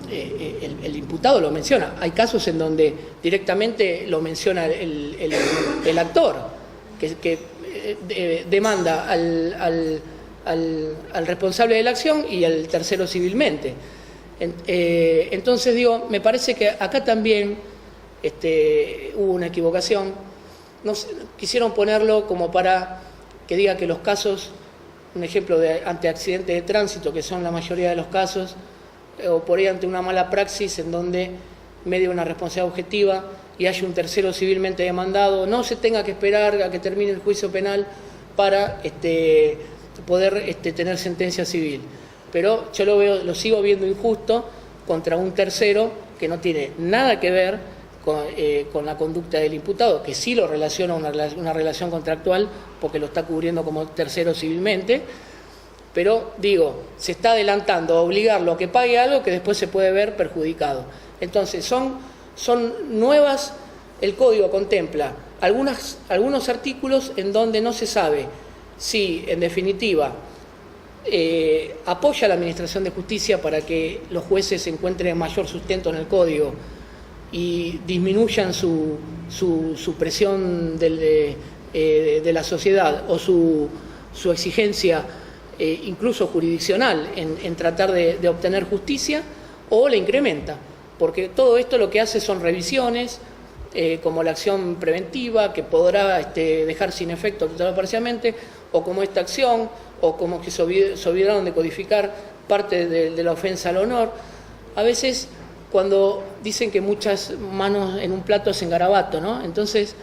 el imputado lo menciona. Hay casos en donde directamente lo menciona el actor, que demanda al responsable de la acción y al tercero civilmente. Entonces digo, me parece que acá también hubo una equivocación. Quisieron ponerlo como para que diga que los casos, un ejemplo ante accidentes de tránsito, que son la mayoría de los casos, o por ahí ante una mala praxis en donde media una responsabilidad objetiva y haya un tercero civilmente demandado, no se tenga que esperar a que termine el juicio penal para poder tener sentencia civil. Pero yo lo sigo viendo injusto contra un tercero que no tiene nada que ver con la conducta del imputado, que sí lo relaciona a una relación contractual porque lo está cubriendo como tercero civilmente, pero digo, se está adelantando a obligarlo a que pague algo que después se puede ver perjudicado. Entonces son nuevas, el código contempla algunos artículos en donde no se sabe si en definitiva apoya a la Administración de Justicia para que los jueces encuentren mayor sustento en el código y disminuyan su presión de la sociedad o su exigencia incluso jurisdiccional en tratar de obtener justicia, o la incrementa, porque todo esto lo que hace son revisiones, como la acción preventiva, que podrá dejar sin efecto total o parcialmente, o como esta acción, o como que se olvidaron de codificar parte de la ofensa al honor. A veces, cuando dicen que muchas manos en un plato hacen garabato, ¿no? Entonces,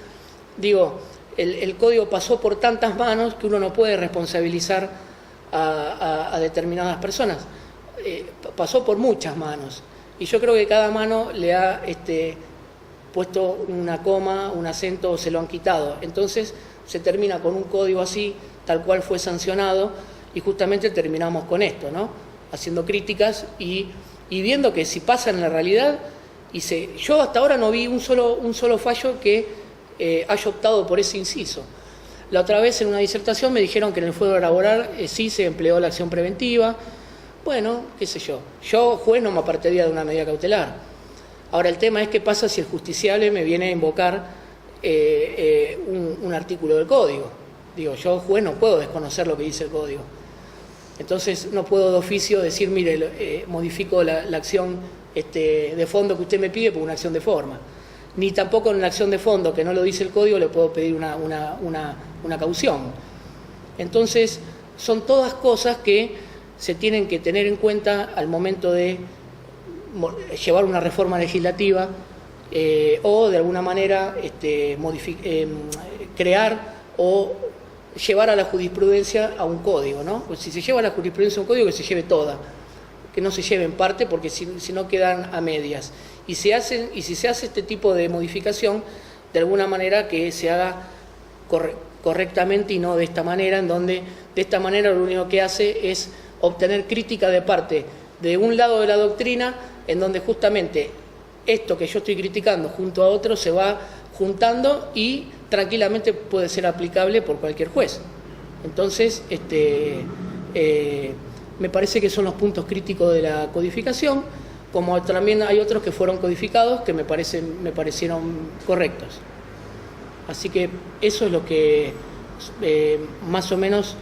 digo, el código pasó por tantas manos que uno no puede responsabilizar a determinadas personas. Pasó por muchas manos, y yo creo que cada mano le ha puesto una coma, un acento, o se lo han quitado. Entonces se termina con un código así, tal cual fue sancionado, y justamente terminamos con esto, ¿no? Haciendo críticas y viendo que si pasa en la realidad, yo hasta ahora no vi un solo fallo que haya optado por ese inciso. La otra vez en una disertación me dijeron que en el fuero laboral sí se empleó la acción preventiva. Bueno, qué sé yo. Yo, juez, no me apartaría de una medida cautelar. Ahora, el tema es qué pasa si el justiciable me viene a invocar un artículo del código. Digo, yo, juez, no puedo desconocer lo que dice el código. Entonces, no puedo de oficio decir, mire, modifico la acción de fondo que usted me pide por una acción de forma. Ni tampoco en la acción de fondo, que no lo dice el código, le puedo pedir una caución. Entonces, son todas cosas que se tienen que tener en cuenta al momento de llevar una reforma legislativa o de alguna manera crear o llevar a la jurisprudencia a un código, ¿no? Pues si se lleva a la jurisprudencia a un código, que se lleve toda, que no se lleve en parte, porque si no quedan a medias. Y si se hace este tipo de modificación, de alguna manera que se haga correctamente y no de esta manera, en donde de esta manera lo único que hace es obtener crítica de parte de un lado de la doctrina, en donde justamente esto que yo estoy criticando junto a otro se va juntando y tranquilamente puede ser aplicable por cualquier juez. Entonces, me parece que son los puntos críticos de la codificación, como también hay otros que fueron codificados que me parecieron correctos. Así que eso es lo que más o menos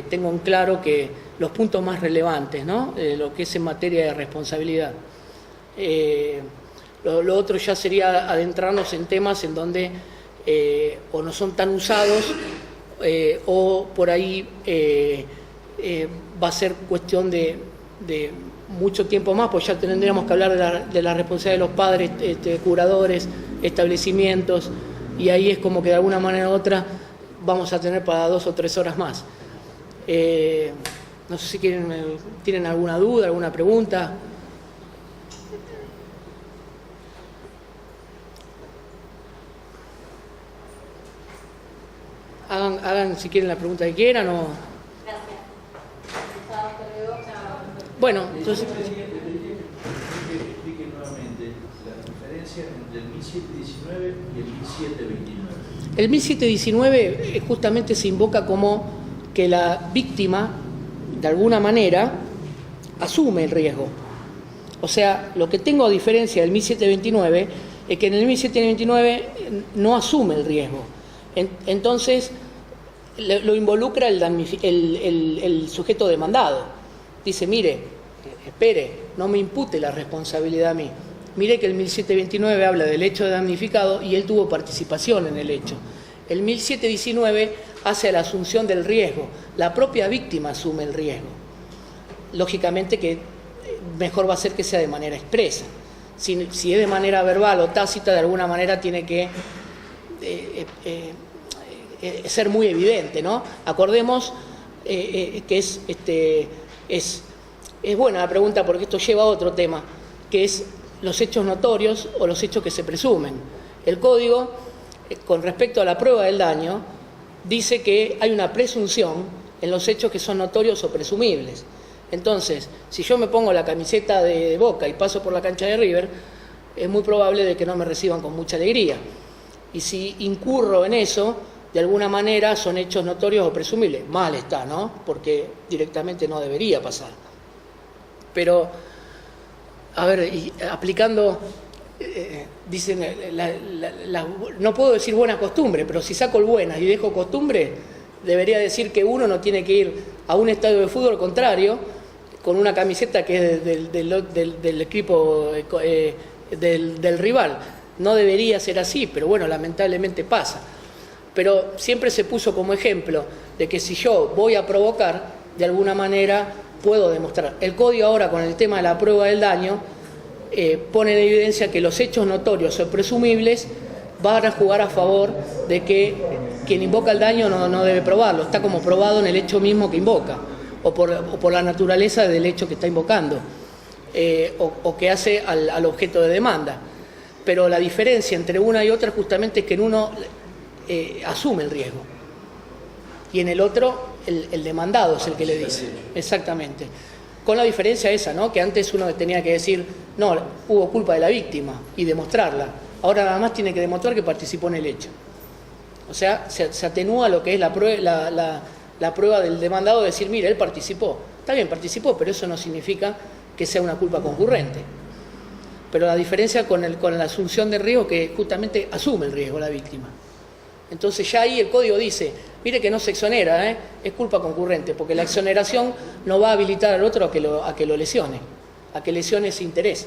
tengo en claro, que los puntos más relevantes, ¿no? Lo que es en materia de responsabilidad. Lo otro ya sería adentrarnos en temas en donde o no son tan usados o por ahí va a ser cuestión de mucho tiempo más, pues ya tendríamos que hablar de la responsabilidad de los padres, curadores, establecimientos, y ahí es como que de alguna manera u otra vamos a tener para 2 o 3 horas más. No sé si tienen alguna duda, alguna pregunta. Hagan si quieren la pregunta que quieran o... Gracias. Bueno, entonces... Explique nuevamente la diferencia entre el 1719 y el 1729. El 1719 justamente se invoca como que la víctima, de alguna manera, asume el riesgo. O sea, lo que tengo a diferencia del 1729 es que en el 1729 no asume el riesgo. Entonces, lo involucra el sujeto demandado. Dice, mire, espere, no me impute la responsabilidad a mí. Mire que el 1729 habla del hecho de damnificado y él tuvo participación en el hecho. El 1719 hace la asunción del riesgo. La propia víctima asume el riesgo. Lógicamente que mejor va a ser que sea de manera expresa. Si es de manera verbal o tácita, de alguna manera tiene que ser muy evidente, ¿no? Acordemos que es buena la pregunta, porque esto lleva a otro tema, que es los hechos notorios o los hechos que se presumen. El Código, con respecto a la prueba del daño, dice que hay una presunción en los hechos que son notorios o presumibles. Entonces, si yo me pongo la camiseta de Boca y paso por la cancha de River, es muy probable de que no me reciban con mucha alegría. Y si incurro en eso, de alguna manera son hechos notorios o presumibles. Mal está, ¿no? Porque directamente no debería pasar. Pero, a ver, aplicando, dicen, no puedo decir buena costumbre, pero si saco el buena y dejo costumbre, debería decir que uno no tiene que ir a un estadio de fútbol contrario con una camiseta que es del equipo del rival. No debería ser así, pero bueno, lamentablemente pasa. Pero siempre se puso como ejemplo de que si yo voy a provocar, de alguna manera puedo demostrar. El Código ahora, con el tema de la prueba del daño, pone en evidencia que los hechos notorios o presumibles van a jugar a favor de que quien invoca el daño no debe probarlo. Está como probado en el hecho mismo que invoca, o por la naturaleza del hecho que está invocando, o que hace al objeto de demanda. Pero la diferencia entre una y otra justamente es que en uno asume el riesgo y en el otro el demandado es el que le dice. Exactamente. Con la diferencia esa, ¿no? Que antes uno tenía que decir, no, hubo culpa de la víctima y demostrarla. Ahora nada más tiene que demostrar que participó en el hecho. O sea, se atenúa lo que es la prueba del demandado de decir, mira, él participó. Está bien, participó, pero eso no significa que sea una culpa concurrente. Pero la diferencia con la asunción de riesgo, que justamente asume el riesgo la víctima. Entonces ya ahí el Código dice, mire que no se exonera, es culpa concurrente, porque la exoneración no va a habilitar al otro a que lo lesione, a que lesione ese interés.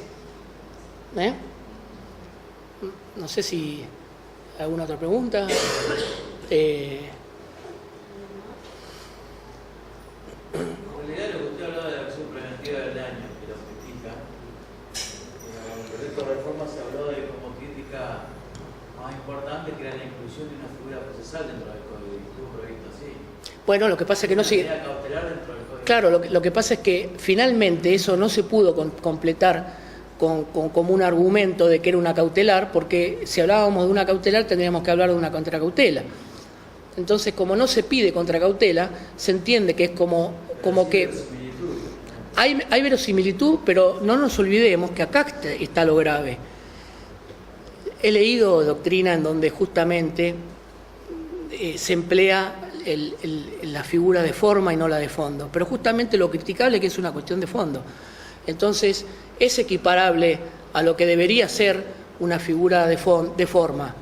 No sé si alguna otra pregunta. En realidad lo que usted hablaba de la acción preventiva del daño, que lo critica, en el proyecto de reforma se habló de como crítica más importante que era la inclusión de una figura procesal dentro del código, y estuvo previsto así. Bueno, lo que pasa es que no se... Cautelar dentro del código. Claro, lo que pasa es que finalmente eso no se pudo completar como un argumento de que era una cautelar, porque si hablábamos de una cautelar tendríamos que hablar de una contracautela. Entonces, como no se pide contracautela, se entiende que es como que hay verosimilitud, pero no nos olvidemos que acá está lo grave. He leído doctrina en donde justamente se emplea la figura de forma y no la de fondo, pero justamente lo criticable es que es una cuestión de fondo. Entonces, es equiparable a lo que debería ser una figura de forma,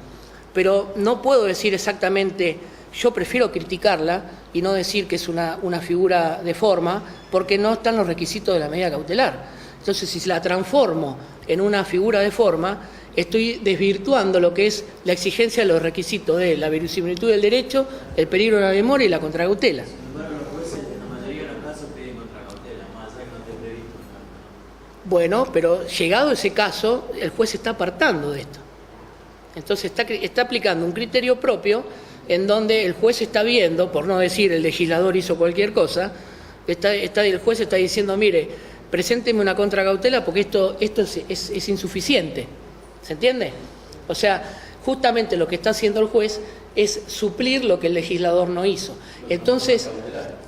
pero no puedo decir exactamente, yo prefiero criticarla y no decir que es una figura de forma, porque no están los requisitos de la medida cautelar. Entonces, si la transformo en una figura de forma, estoy desvirtuando lo que es la exigencia de los requisitos de la verosimilitud del derecho, el peligro de la memoria y la contracautela. Bueno, pero llegado ese caso, el juez se está apartando de esto. Entonces está aplicando un criterio propio en donde el juez está viendo, por no decir el legislador hizo cualquier cosa, el juez está diciendo, mire, presénteme una contracautela porque esto es insuficiente. ¿Se entiende? O sea, justamente lo que está haciendo el juez es suplir lo que el legislador no hizo. Entonces,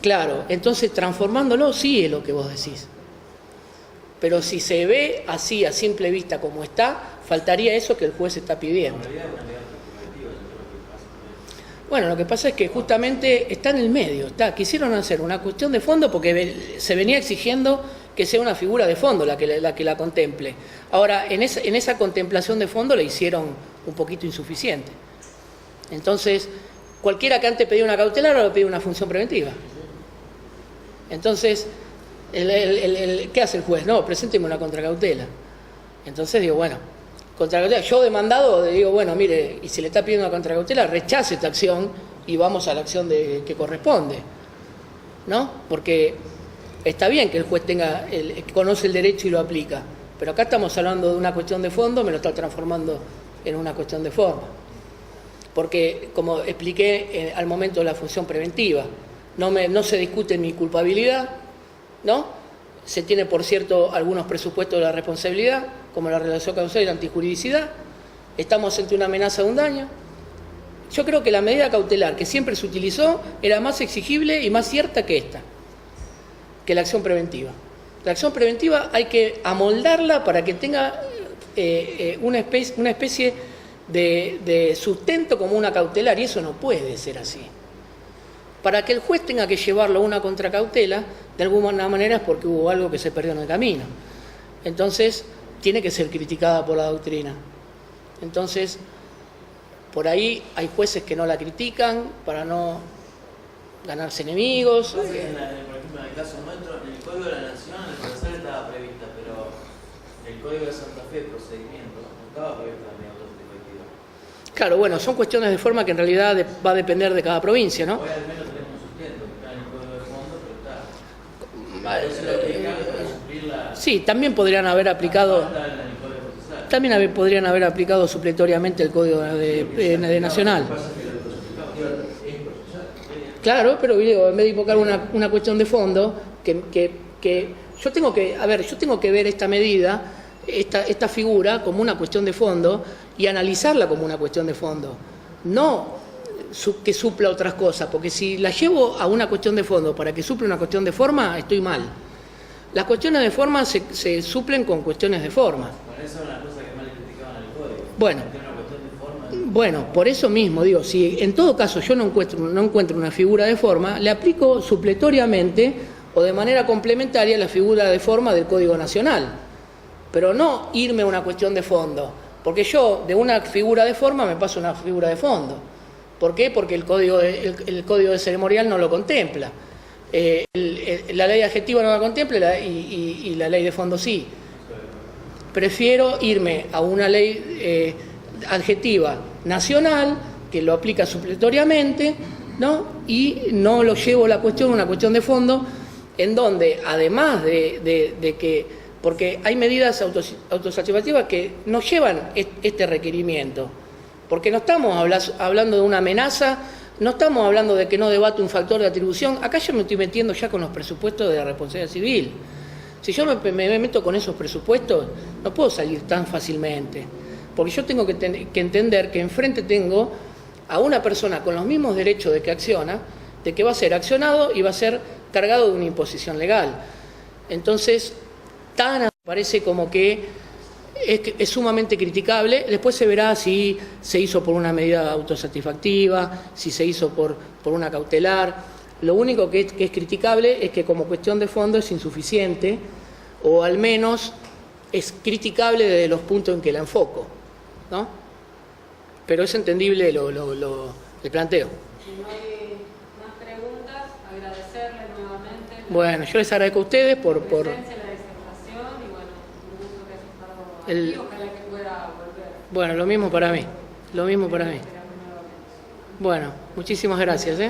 claro, entonces transformándolo sí es lo que vos decís. Pero si se ve así a simple vista como está, faltaría eso que el juez está pidiendo. Bueno, lo que pasa es que justamente está en el medio. Quisieron hacer una cuestión de fondo porque se venía exigiendo que sea una figura de fondo la que la contemple. Ahora, en esa contemplación de fondo la hicieron un poquito insuficiente. Entonces, cualquiera que antes pedía una cautelar ahora pide una función preventiva. Entonces, ¿qué hace el juez? No, presénteme una contracautela. Entonces digo, bueno, contracautela. Yo demandado digo, bueno, mire, y si le está pidiendo una contracautela, rechace esta acción y vamos a la acción que corresponde. ¿No? Porque está bien que el juez conoce el derecho y lo aplica, pero acá estamos hablando de una cuestión de fondo, me lo está transformando en una cuestión de forma. Porque, como expliqué al momento de la función preventiva, no se discute mi culpabilidad, ¿no? Se tiene, por cierto, algunos presupuestos de la responsabilidad, como la relación causal y la antijuridicidad. Estamos ante una amenaza de un daño. Yo creo que la medida cautelar que siempre se utilizó era más exigible y más cierta que esta, que la acción preventiva. La acción preventiva hay que amoldarla para que tenga una especie de sustento como una cautelar, y eso no puede ser así. Para que el juez tenga que llevarlo a una contracautela, de alguna manera es porque hubo algo que se perdió en el camino. Entonces, tiene que ser criticada por la doctrina. Entonces, por ahí hay jueces que no la critican para no ganarse enemigos. Por ejemplo, en el caso nuestro, en el Código de la Nación, el procesal estaba prevista, pero en el Código de Santa Fe, procedimiento, no estaba prevista la medida efectiva. Claro, bueno, son cuestiones de forma que en realidad va a depender de cada provincia, ¿no? Hoy al menos tenemos un sustento, que está en el Código de Fondo, pero está. Entonces lo aplican para suplir la... Sí, también podrían haber aplicado... También podrían haber aplicado supletoriamente el Código de Nacional. Claro, pero digo, en vez de invocar una cuestión de fondo, que yo tengo que ver esta medida, esta figura como una cuestión de fondo y analizarla como una cuestión de fondo, no que supla otras cosas, porque si la llevo a una cuestión de fondo para que supla una cuestión de forma, estoy mal. Las cuestiones de forma se suplen con cuestiones de forma. Bueno, esa es una cosa que más le criticaban al Código. Bueno, por eso mismo digo, si en todo caso yo no encuentro una figura de forma, le aplico supletoriamente o de manera complementaria la figura de forma del Código Nacional, pero no irme a una cuestión de fondo, porque yo de una figura de forma me paso a una figura de fondo. ¿Por qué? Porque el Código de Ceremonial no lo contempla. La ley adjetiva no la contempla y la ley de fondo sí. prefiero irme a una ley adjetiva nacional que lo aplica supletoriamente, ¿no? Y no lo llevo la cuestión, una cuestión de fondo, en donde además de que, porque hay medidas autosatisfactivas que no llevan este requerimiento, porque no estamos hablando de una amenaza, no estamos hablando de que no debate un factor de atribución. Acá yo me estoy metiendo ya con los presupuestos de la responsabilidad civil. Si yo me meto con esos presupuestos, no puedo salir tan fácilmente, porque yo tengo que entender que enfrente tengo a una persona con los mismos derechos de que acciona, de que va a ser accionado y va a ser cargado de una imposición legal. Entonces, parece como que es sumamente criticable. Después se verá si se hizo por una medida autosatisfactiva, si se hizo por una cautelar. Lo único que es criticable es que como cuestión de fondo es insuficiente, o al menos es criticable desde los puntos en que la enfoco, ¿no? Pero es entendible el planteo. Si no hay más preguntas, agradecerles nuevamente. Bueno, yo les agradezco a ustedes por la presencia, la disertación, y bueno, un gusto que haya estado aquí, ojalá que pueda volver. Bueno, lo mismo para mí, lo mismo para mí. Bueno, muchísimas gracias, ¿eh?